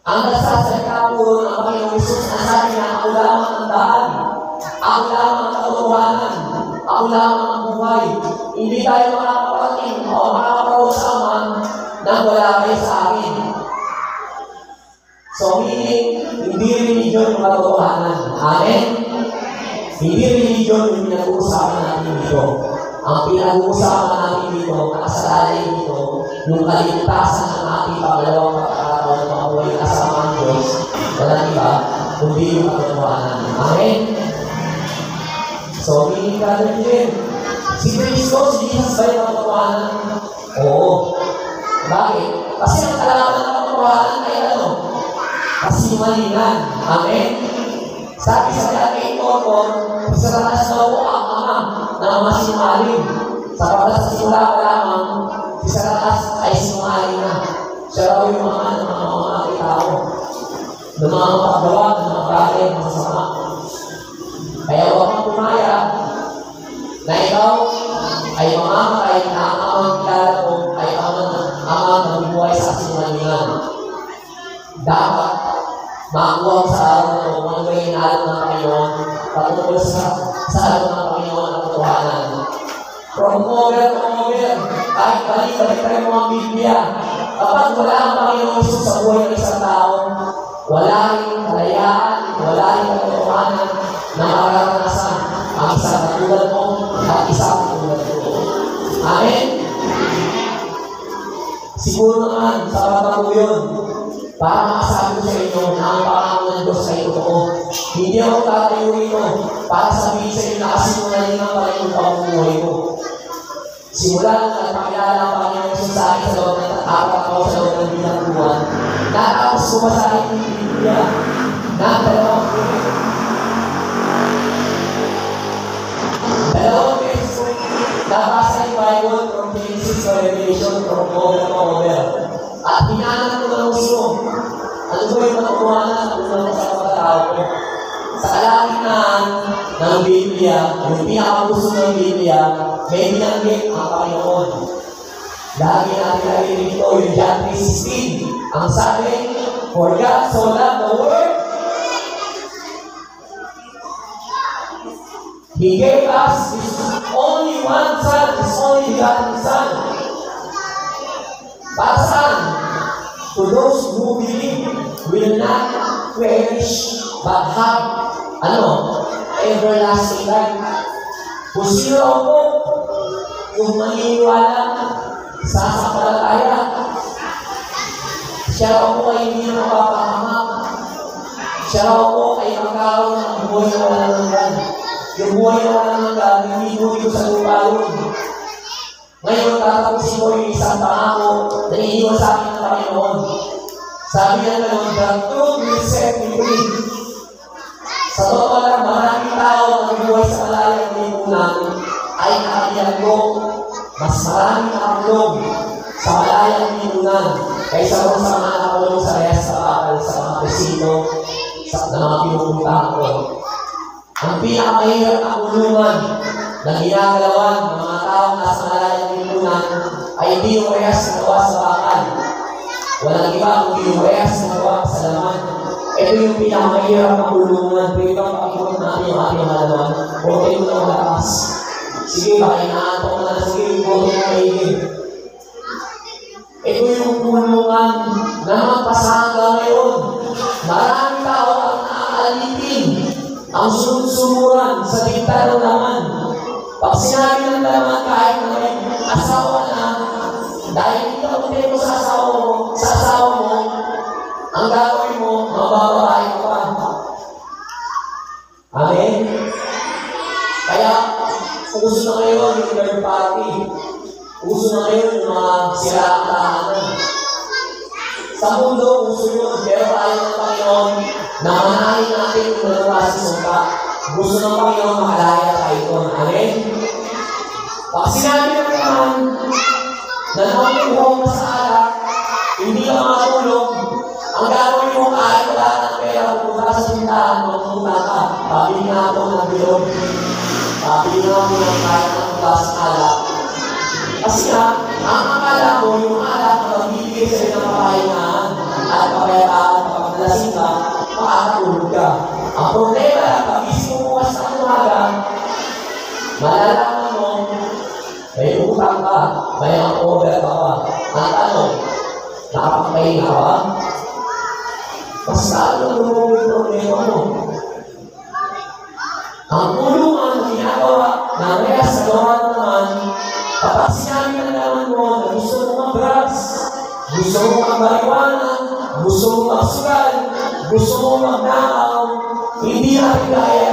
Ang nagsasalita po ng Panginoong Isus, ang sabi niya, ako lamang ang daan, ako lamang ang katotohanan, ako lamang ang buhay. Hindi tayo makakaparating o makakaparoon sa Ama nang wala kayo sa akin. So, meaning, hindi religion yung katotohanan. Amen? Hindi religion yung pinag-uusapan natin dito. Ang pinag-uusapan natin dito, nakasalalay dito, yung kaligtasan ng ating pangalawang pagkakataon na mabuhay kasama ng Diyos, walang iba, kundi yung katotohanan. Amen? So, meaning ka din, si Kristo, si Jesus ba yung katotohanan? Oo. Bakit? Kasi ang kalaman ng katotohanan ay ano? Kasinungalingan. Amen? Sabi sa John 8:4, isaranas daw po ang Ama na masinungaling. Sapagkat sa simula pa lamang, si Satanas ay sinungaling na. Siya raw yung Ama ng mga tao, ng mga paggawa, ng mga bagay, ng masama. Kaya huwag kang pumaya na ikaw ay mamamatay na ang amang kilala ko ay amang nabubuhay sa sinungalingan. Dapat makuha sa araw na ito kung ano ba yung inaalam ng Panginoon patungkol sa araw ng Panginoon ang katotohanan. From over to over, kahit balik-balik tayo mga Biblia, kapag wala ang Panginoon Isus sa buhay ng isang tao, wala rin kalayaan, wala rin katotohanan na mararanasan ang isang katulad mo at isang katulad ko. Amen? Siguro naman, sa pagbago yun, para makasabi ko sa inyo na ang pangako ng Diyos ay totoo. Hindi ako tatayo rito para sabihin sa inyo na kasinungalingan ang Panginoon pamumuhay ko. Simula na nagpakilala ang Panginoon Isus sa akin sa loob ng 4 taon sa loob ng bilang buwan, natapos ko pa sa akin ng Biblia na dalawang beses ko nabasa yung Bible from Genesis to Revelation from over to over. At hinanap ko ng gusto. Ano ba yung katotohanan na unang sa pagkatao ko? Sa kalakihan ng Biblia, yung pinakagusto ng Biblia, may binanggit ang Panginoon. Lagi natin narinig ito, yung John 3:16. Ang sabi, For God so loved the world, He gave us His only one Son, His only begotten Son. Para saan? To those who believe will not perish but have everlasting life. Kung sino po yung maniniwala sa sampalataya, siya raw po ay hindi mapapahamak. Siya raw po ay magkakaroon ng buhay na walang hanggan. Yung buhay na walang hanggan, hindi po dito sa lupa yun. Ngayon, tatapusin ko yung isang pangako na iniwan sa akin ng Panginoon. Sabi niya naman, the truth will set me free. Sa totoo lang, maraming tao na buhay sa malayang lipunan ay nakakilaglo. Mas maraming nakakulong sa malayang lipunan kaysa kung sa mga nakakulong sa rehas sa bakal, sa mga presino, sa mga pinupuntahan ko. Ang pinakamahirap na kulungan na ginagalawan ng mga taong nasa malayang lipunan ay hindi yung rehas na gawa sa bakal. Walang iba kundi yung rehas na gawa sa laman. Ito yung pinakamahirap na kulungan. Pwede bang pakikot natin yung ating halaman? Huwag kayo na malakas. Sige, baka inaantok na na. Sige, huwag kayo na maigil. Ito yung kulungan na magpasangga ngayon. Maraming tao ang naaalipin. Ang sunod-sunuran sa bintana ng laman. Pag sinabi ng laman kahit na may asawa na, dahil hindi ka putin mo sa asawa mo, ang gagawin mo, mabababae mo pa. Amen? Kaya, uso na ngayon yung third party. Uso na ngayon yung mga siraang tahanan. Sa mundo, uso yun. Pero tayo ng Panginoon, na manahin natin yung nalawa sa sumpa. Gusto ng Panginoon makalaya tayo doon. Amen? Pag sinabi ng naman na naman yung sa alak, hindi ka makatulog, ang gagawin mo kahit tindahan, magpunta ka. Pabili nga ako ng bilog. Pabili nga ako ng kaya ng klaseng alak. Kasi nga, ang akala mo, yung alak na magbibigay sa'yo ng kapahingahan at kapayataan kapag nalasing ka, makakatulog ka. Ang problema, pag-isip mo bukas ng umaga, malalaman mo, may utang ka, may ang over ka pa. Ang tanong, nakapagpahinga ka ba? Mas lalo na lumulong yung problema mo. Ang tulungan na ginagawa ng reyes sa gawa naman, kapag sinabi na naman mo na gusto mo mag-drugs, gusto mo mag-marijuana, gusto mo mag-sugal, gusto mo mag-nakaw, hindi natin kaya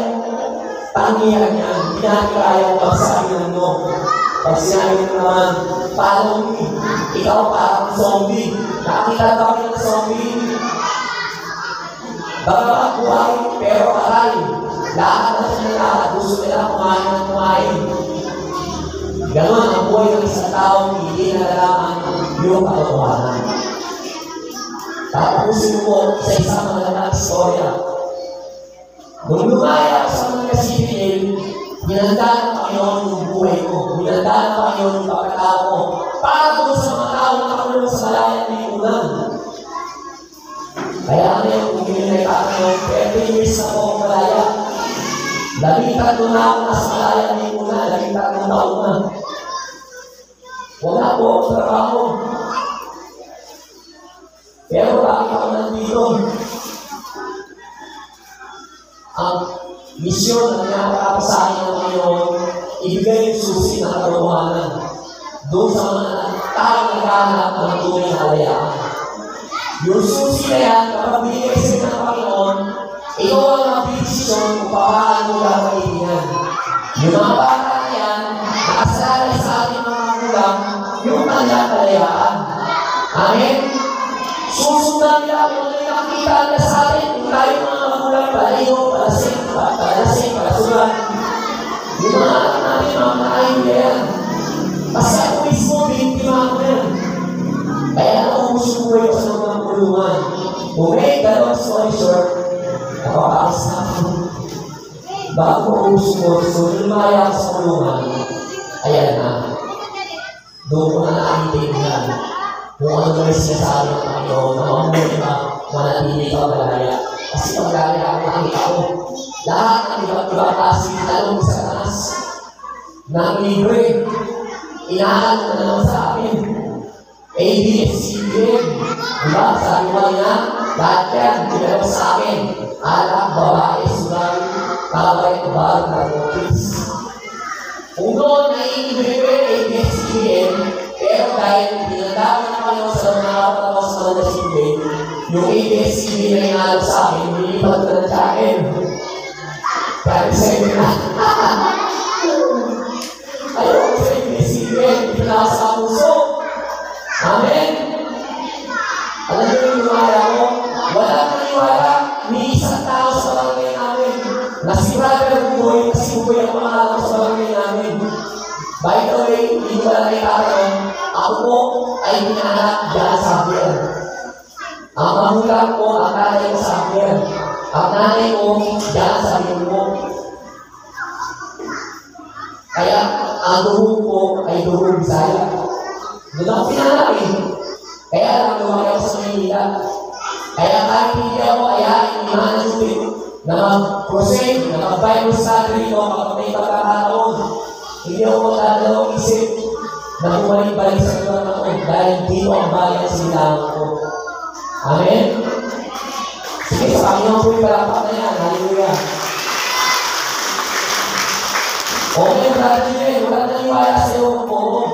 tangihan yan, hindi natin kaya pagsabihan mo. Pag sinabi mo naman, follow me, ikaw parang zombie. Nakakita ba kayo ng zombie? Baka buhay, pero aray. Lahat na sila, gusto nila kumain ng kumain. Ganon ang buhay ng isang taong hindi nalalaman yung katotohanan. Tapusin mo sa isang magandang istorya. Nung lumaya sa mga kasipil, hinanda ng Panginoon yung buhay ko. Hinanda ng Panginoon yung pagkatao ko. Para doon sa mga tao na nakulong sa malayan ng iunan. Kaya ngayon, kung hindi na itatanong, 30 years na po ang malaya. 13 na ako nasa malaya ng iunan, 13 taon na. Wala po ang trabaho. Pero bakit ako nandito? Ang misyon na pinapakapa sa akin ng Panginoon, ibigay yung susi ng katotohanan doon sa mga taong naghahanap ng tunay na kalayaan. Yung susi na yan, kapag binigay sa'yo ng Panginoon, ikaw ang mabidesisyon kung paano mo gagawin yan. Yung mga bata na yan, nakasalalay sa ating mga magulang, yung kanilang kalayaan. Amen? Susundan nila kung ano yung nakikita nila sa atin, kung tayo mga magulang, palayo, palasing, palasugan. Yung mga anak natin, mga nakain nila yan. Kasi ako mismo, biktima ko yan. Kaya naubos yung buhay ko sa mga kulungan. Kung may dalawang story short, nakapakalis na ako. Bago maubos mo, so lumaya ako sa kulungan, ayan na. Doon ko na naiintindihan kung ano na sinasabi ng Panginoon na mamuhay ka, manatili ka malaya. Kasi paglalaya ako nakita ko, lahat ng iba't-ibang klase talong sa taas ng libre, inaaral ko na naman sa akin. ABS-CBN, diba? Sabi mo niya, lahat yan, pinagawa sa akin. Alak, babae, sugal, kabay, kabal, narcotics. Kung noon naiinibigay ko yung ABS-CBN, pero dahil pinagdaman na kayo sa mga nakapatapos sa mga CBN, yung ABS-CBN na inaaral sa akin, nilipat ko na sa akin. Kaya sa'yo na. Ayoko sa ABS-CBN, pinaka sa puso. Amen? Alam niyo yung lumaya ko? Wala maniwala, ni isang tao sa barangay namin. Na si Brother Buboy, kasi Buboy ang pangalan sa barangay namin. By the way, hindi ko lang ikaroon, ako po ay minanak dyan sa Abel. Ang magulang ko, ang nanay ko sa Abel. Ang nanay ko, dyan sa Bilbo. Kaya, ang duhong ko ay duhong Bisaya. Doon ako pinanap eh. Kaya lang lumaki ako sa Maynila. Kaya kahit hindi ako ayahin ni Management na mag-crusade, na mag-Bible study rito kapag may pagkakataon, hindi ako magdadalawang isip na bumalik-balik sa lugar na ko dahil dito ang bayan sa silangan ko. Amen? Sige, sa Panginoon po yung palapak na yan. Hallelujah. Okay, brother Jimmy, wala naniwala sa iyo po.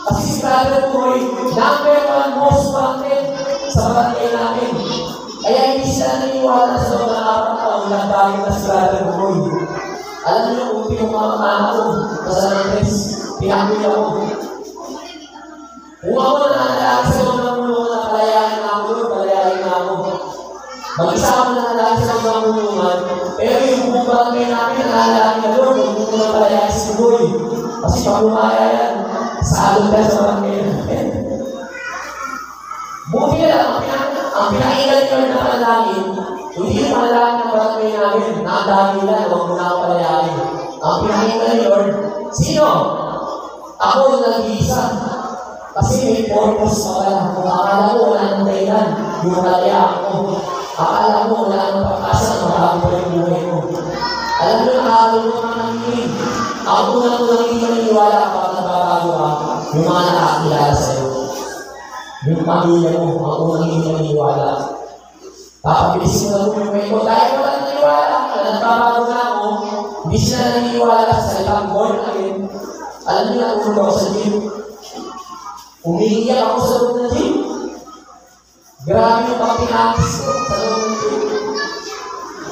Kasi si Brother Boy, number 1 most wanted sa barangay namin. Kaya hindi sila naniwala sa mga kapataon na tayo na si Brother Boy. Alam niyo kung pinumamama ko, kasalanan pinakuya ko. Kung ako nananalaki sa mga mulungan na palayain na ako doon, palayain na ako. Mag-isa ako nananalaki sa mga mulungan, pero yung buong barangay namin nananalaki na doon, kung hindi ko na palayain si Boy. Kasi pagumaya yan. Sa along dahil sa barangay natin. Buti na lang, ang pinakinggan nyo na panalangin, hindi yung panalangin paliwanagin na ang dahilan, huwag mo na ako palayain. Ang pinakita ni Lord, sino? Ako yung nag-iisa. Kasi may purpose pa pala. Kung akala mo wala nang dahilan, yung palayaan ko. Akala mo wala nang pag-asa na mabago pa yung buhay mo. Alam mo, nakakalo mo na nanginig. Ako na naging maniniwala kapag nagbabago ka, yung mga nakakilala sa'yo. Yung pamilya mo, ang unang hindi maniniwala. Papabilisin mo na yung buhay ko. Dahil wala naniniwala, nagbabago na ako, hindi sila naniniwala sa salitang born again. Alam niyo na kung ako sa gym. Umiiyak ako sa loob ng gym. Grabe yung pagpinakis ko sa loob ng gym.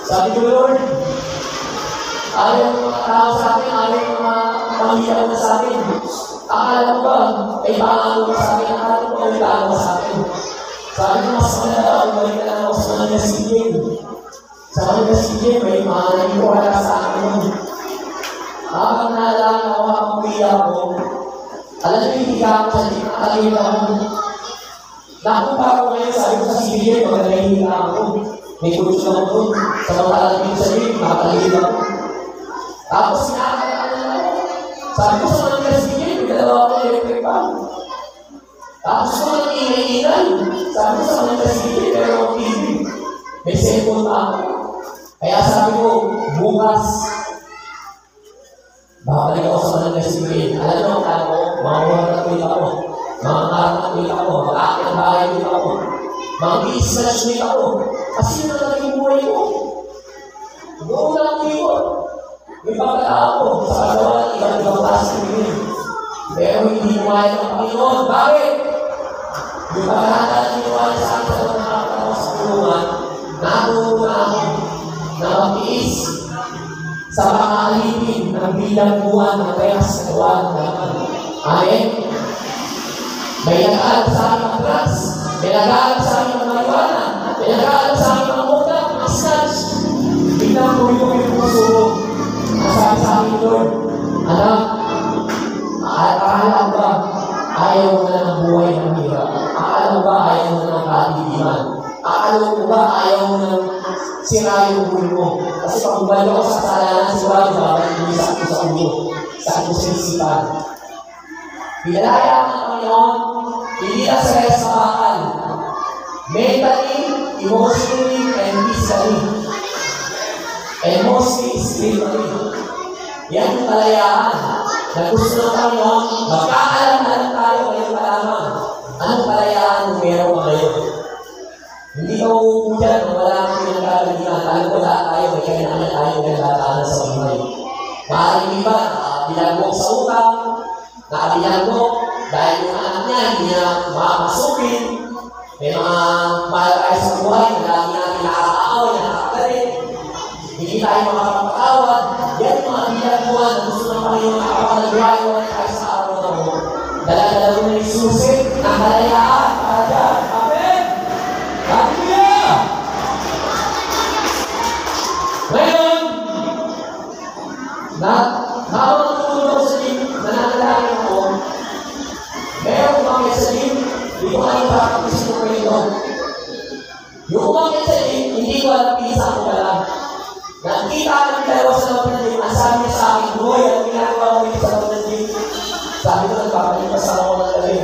Sabi ko, Lord, ayaw yung mga tao sa akin, ayaw yung mga pamilya ko na sa akin. Akala ko ba, ay pangalo ka sa akin, akala ko ay pangalo ka sa akin. Sabi ko, mas maganda, balik ka lang ako sa mga nasigil. Sa mga nasigil, may mga naniniwala sa akin. Habang naalala ko ang umiyak ko, alam niyo, hindi ka ako sa nakakalimutan ako. Nakupa ko ngayon, sabi ko sa CBA, magandang ako. May kulus naman doon. Sa mga alam sa gym, nakakalimutan ako. Tapos sinakalimutan ako. Sabi ko sa mga CBA, may dalawa ako electric fan. Tapos ko nang ingay-ingay. Sabi ko sa mga CBA, pero ako TV. May cellphone pa ako. Kaya sabi ko, bukas, babalik ako sa mga CBA. Alam mo, kaya ko, mga ulang na tuwid ako. Mga karang na tuwid ako. Mag-aakit ang bahay tuwid ako. Mga business tuwid ako. Kasi yun na naging buhay ko. Doon na ang tuwid. May pagkatao ko sa kagawa ng ibang klase ng tuwid. Pero hindi mo kaya ng Panginoon. Bakit? Yung pagkakata ng iniwala sa akin sa mga nakakatawa sa tulungan, natulungan ako na mag-iis sa mga alipin ng bilang buwan ng rehas sa gawa ng laman. Amen? May nag-aalam sa aking mga drugs, may nag-aalam sa aking mga marijuana, may nag-aalam sa aking mga muka, mga snatch. Biglang kumilong yung puso ko. Nasabi sa aking Lord, anak, akala mo ba ayaw mo na ng buhay ng hirap? Akala mo ba ayaw mo na ng kalibigan? Akala mo ba ayaw mo na sira yung buhay mo? Kasi pag bumalik ako sa kasalanan, sigurado babalik yung sakit ko sa ulo, sakit ko sa isipan. Pinalaya ang Panginoon, hindi lang sa kaya sa bakal. Mentally, emotionally, and physically. And mostly, spiritually. Yan yung kalayaan na gusto ng Panginoon, magkakalam na lang tayo ngayon pa lamang. Anong kalayaan kung meron ka ngayon? Hindi ka uuujan kung wala kang pinagkakalihan. Alam ko lahat tayo, may kanya-kanya tayo nagdadaanan sa buhay. Maaaring iba, nakabilang mo sa utang, nakabilang mo dahil yung anak niya, hindi niya makakasukin. May mga mahal tayo sa buhay, na lagi natin nakakaaway, nakakagalit. Hindi tayo makakapatawad. Yan yung mga bilang buwan na gusto ng Panginoon nakakakalagay mo tayo sa araw na mo. Dala-dala mo na yung susi, ang kalayaan, para dyan. Amen! Hallelujah! Ngayon, habang natulog ako sa gym, nananalangin ako, meron umakit sa gym, hindi ko alam para kapis ko kayo. Yung umakit sa gym, hindi ko alam pinisa ko pala. Nakita ng dalawa sa loob ng gym, ang sabi niya sa akin, boy, ang ginagawa ko sa loob ng gym. Sabi ko, nagpapalipas ako ng gabi.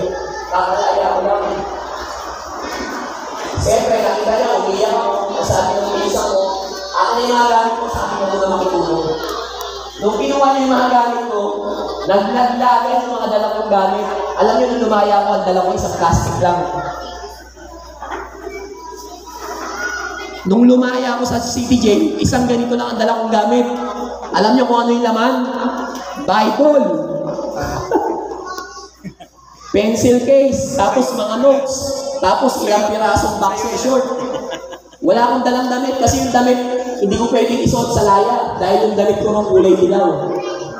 Kakalaya ko lang. Siyempre, nakita niya, umiyak ako. Sabi ng pinisa ko, ano yung mga gamit ko? Sabi ko na makitulong. Nung kinuha niya yung mga gamit ko, naglaglagan yung mga dala kong gamit. Alam niyo, nung lumaya ko, ang dala ko isang plastic lang. Nung lumaya ako sa CTJ, isang ganito lang ang dala kong gamit. Alam niyo kung ano yung laman? Bible. Pencil case, tapos mga notes, tapos ilang pirasong boxer short. Wala akong dalang damit kasi yung damit, hindi ko pwedeng isuot sa laya dahil yung damit ko ng kulay dilaw.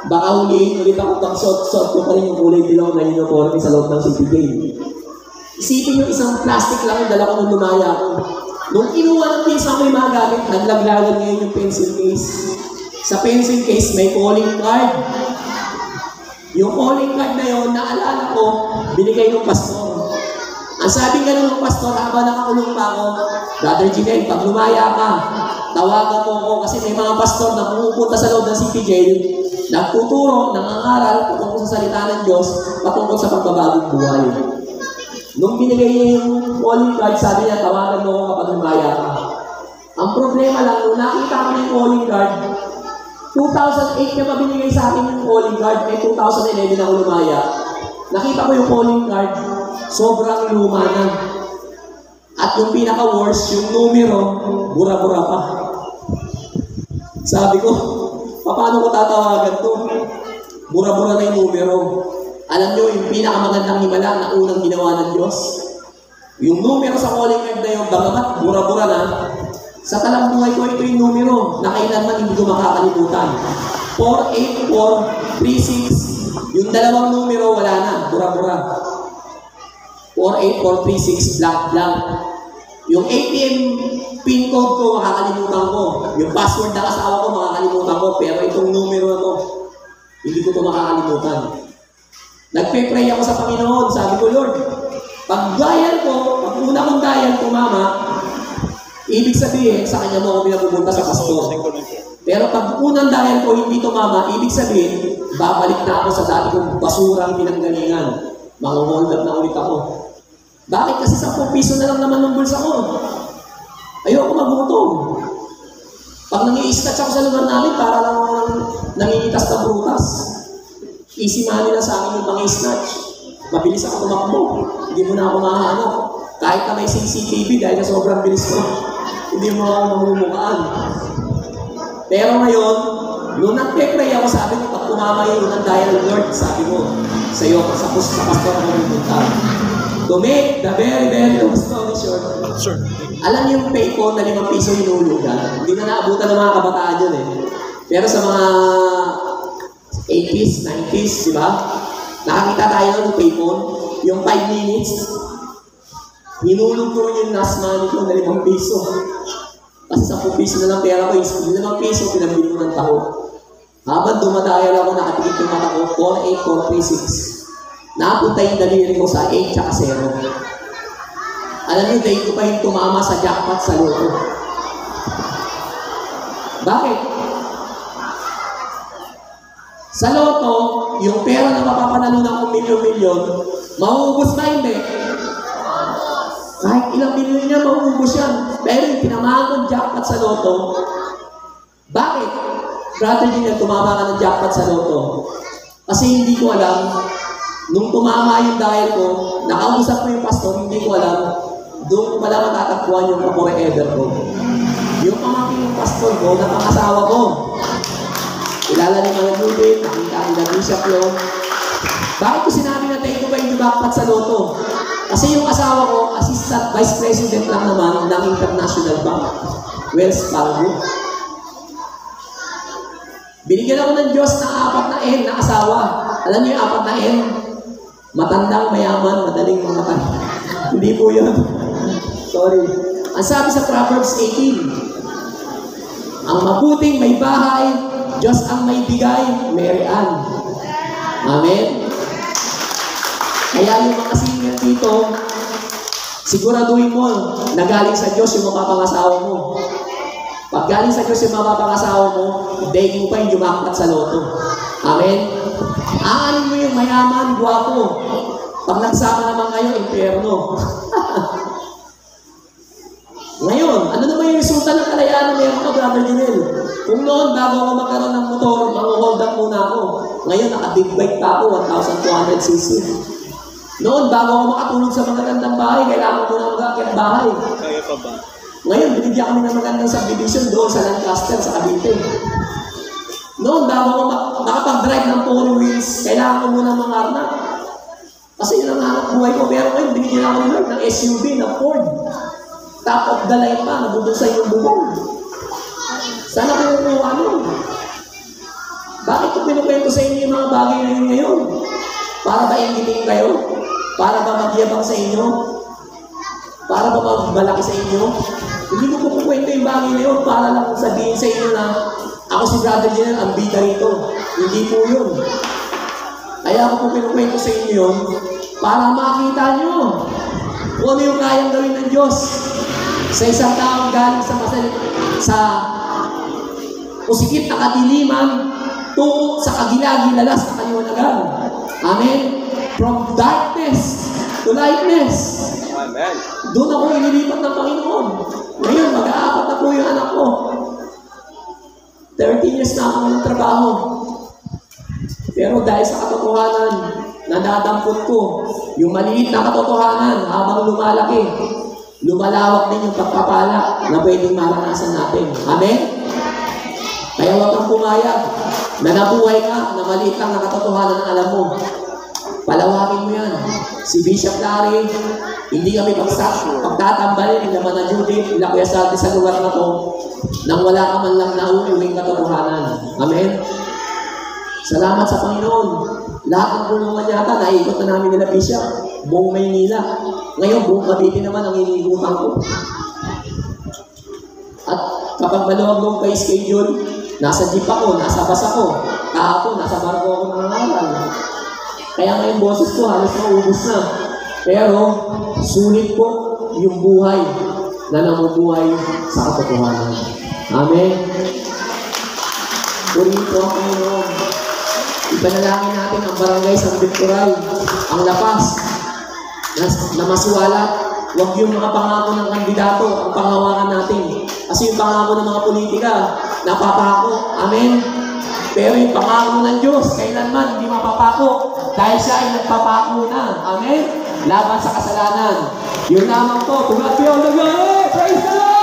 Baka huliin ulit ako pang suot ko pa rin yung kulay dilaw na uniforme sa loob ng CTJ. Isipin yung isang plastic lang yung dala ko nung lumaya ako. Nung kinuha ng pinsa ko yung mga gamit, naglaglagan ngayon yung pencil case. Sa pencil case, may calling card. Yung calling card na yun, naalala ko, binigay ng pastor. Ang sabi nga ng pastor, habang nakakulong pa ako, Brother Jinel, pag lumaya ka, tawagan mo ako kasi may mga pastor na pumupunta sa loob ng city jail, nagtuturo, nangangaral patungkol sa salita ng Diyos, patungkol sa pagbabagong buhay. Nung binigay niya yung calling card, sabi niya, tawagan mo ako kapag lumaya ka. Ang problema lang, nung nakita ko yung calling card, 2008 niya pa binigay sa akin yung calling card, may 2011 ako lumaya. Nakita ko yung calling card, sobrang luma na. At yung pinaka-worst, yung numero, bura-bura pa. Sabi ko, paano ko tatawagan to? Bura-bura na yung numero. Alam nyo, yung pinakamagandang himala na unang ginawa ng Diyos, yung numero sa calling card na yung bagamat, bura-bura na, sa talang buhay ko, ito yung numero na kailanman hindi ko makakalimutan. 48436, yung dalawang numero, wala na, bura-bura. 48436, blank. Yung ATM PIN code ko, makakalimutan ko. Yung password ng asawa ko, makakalimutan ko. Pero itong numero na to, hindi ko ito makakalimutan. Nagpe-pray ako sa Panginoon. Sabi ko, Lord, pag una kong dial ko, Mama, ibig sabihin, sa kanya mo ako pinapupunta sa pastor. Pero pag unang dial ko, hindi to, Mama, ibig sabihin, babalik na ako sa dati kong basurang pinanggalingan. Mang-hold up na ulit ako. Bakit? Kasi 10 piso na lang naman ng bulsa ko. Ayoko magutom. Pag nangi-scratch ako sa lugar namin, para lang nangingitas na prutas. Easy money na sa akin yung pang-scratch. Mabilis ako tumakbo. Hindi mo na ako mahanap. Kahit na may CCTV dahil na sobrang bilis ko, hindi mo ako mamumukaan. Pero ngayon, nung nagpe-pray ako, sabi ko, pag tumama yun ng dial, Lord, sabi mo, sa iyo, sa pastor ako pumunta. To make the very, very long story short, alam niyo yung payphone na 5 piso hinulugan? Hindi na naabutan ng mga kabataan yun eh. Pero sa mga 80s, 90s, di ba? Nakakita tayo ng payphone, yung 5 minutes, hinulog ko rin yung last money ko na 5 piso. Kasi 10 piso na lang pera ko, yung 5 piso, pinabili ko ng tao. Habang dumadayal ako, nakatikip yung mata ko, 48436. Napunta yung daliri ko sa 8 tsaka 0. Alam niyo, dahil ko pa yung tumama sa jackpot sa loto. Bakit? Sa loto, yung pera na mapapanalo ng milyon-milyon, mauubos na hindi. Kahit ilang milyon niya, mauubos yan. Pero yung tinamaan ng jackpot sa loto, bakit? Brother Jinel, tumama ka ng jackpot sa loto. Kasi hindi ko alam, nung tumama yung dahil ko, nakausap ko yung pastor, hindi ko alam, doon ko pala matatakbuhan yung forever ko. Yung pamangkin yung pastor ko, napangasawa ko. Kilala ni Mga Lubin, nakita nila Bishop yun. Bakit ko sinabi na tayo ko ba yung jackpot sa loto? Kasi yung asawa ko, assistant vice president lang naman ng International Bank, Wells Fargo. Binigyan ako ng Diyos ng 4 na N na asawa. Alam niyo yung 4 na N? Matandang, mayaman, madaling mamatay. Hindi po yun. Sorry. Ang sabi sa Proverbs 18, ang mabuting may bahay, Diyos ang may bigay, Mary Ann. Amen? Kaya yung mga singer dito, siguraduhin mo na galing sa Diyos yung mapapangasawa mo. Pag galing sa Diyos yung mapapangasawa mo, daig mo pa yung jumaklat sa loto. Amen? Aanin mo yung mayaman, guwapo. Pag nagsama naman kayo, impyerno. Ngayon, ano naman yung resulta ng kalayaan na meron ka, Brother Jinel? Kung noon, bago ako magkaroon ng motor, mag-hold up muna ako. Ngayon, naka-big bike pa ako, 1,200cc. Noon, bago ako makatulog sa magagandang bahay, kailangan ko na mag-akit bahay. Kaya pa ba? Ngayon, binigyan kami ng magandang subdivision doon sa Lancaster, sa Cavite. Noon, bago ako makapag-drive ng 4 wheels, kailangan ko muna mangarnak. Kasi yun ang hanap buhay ko. Pero ngayon, binigyan ako ni Lord ng SUV na Ford. Top of the line pa, nabubusay yung bubong. Sana ko ano? Bakit ko pinukwento sa inyo yung mga bagay na yun ngayon? Para ba ingilin kayo? Para ba magyabang sa inyo? Para ba magmalaki sa inyo? Hindi ko pupukwento yung bagay na yun para lang sabihin sa inyo na ako si Brother Jinel, ang bida rito. Hindi po yun. Kaya ako po pinukwento sa inyo yun para makita nyo Kung ano yung kayang gawin ng Diyos sa isang taong galing sa usikip na kadiliman tungo sa kagilagilalas na kaliwanagan. Amen? From darkness to lightness. Amen. Doon ako inilipat ng Panginoon. Ngayon, mag-aapat na po yung anak ko. 13 years na ako ng trabaho. Pero dahil sa katotohanan, nadadampot ko yung maliit na katotohanan habang lumalaki, lumalawak din yung pagpapala na pwedeng maranasan natin. Amen? Kaya huwag kang pumayag na nabuhay ka na maliit lang na katotohanan na alam mo. Palawakin mo yan. Si Bishop Larry, hindi kami pagtatambalin nila Mana Judith, nila Kuya Saldi sa lugar na to, nang wala ka man lang nauuwing katotohanan. Amen? Salamat sa Panginoon. Lahat ng tulungan yata, naikot na namin nila Bishop. Buong Maynila. Ngayon, buong Cavite naman ang inigutan ko. At kapag maluwag kayo schedule, nasa jeep ako, nasa bus ako, kahapon, nasa barko ako nangangaral. Kaya ngayon boses ko, halos maubos na. Pero, sulit po yung buhay na namubuhay sa katotohanan. Amen? Purihin po ang Panginoon. Ipanalangin natin ang barangay San Victoral, ang lapas, na masuwalat. Huwag yung mga pangako ng kandidato ang panghawakan natin. Kasi yung pangako ng mga politika, napapako. Amen? Pero yung pangako ng Diyos, kailanman hindi mapapako. Dahil siya ay nagpapako na. Amen? Laban sa kasalanan. Yun lamang to. To God be all the glory. Praise the Lord!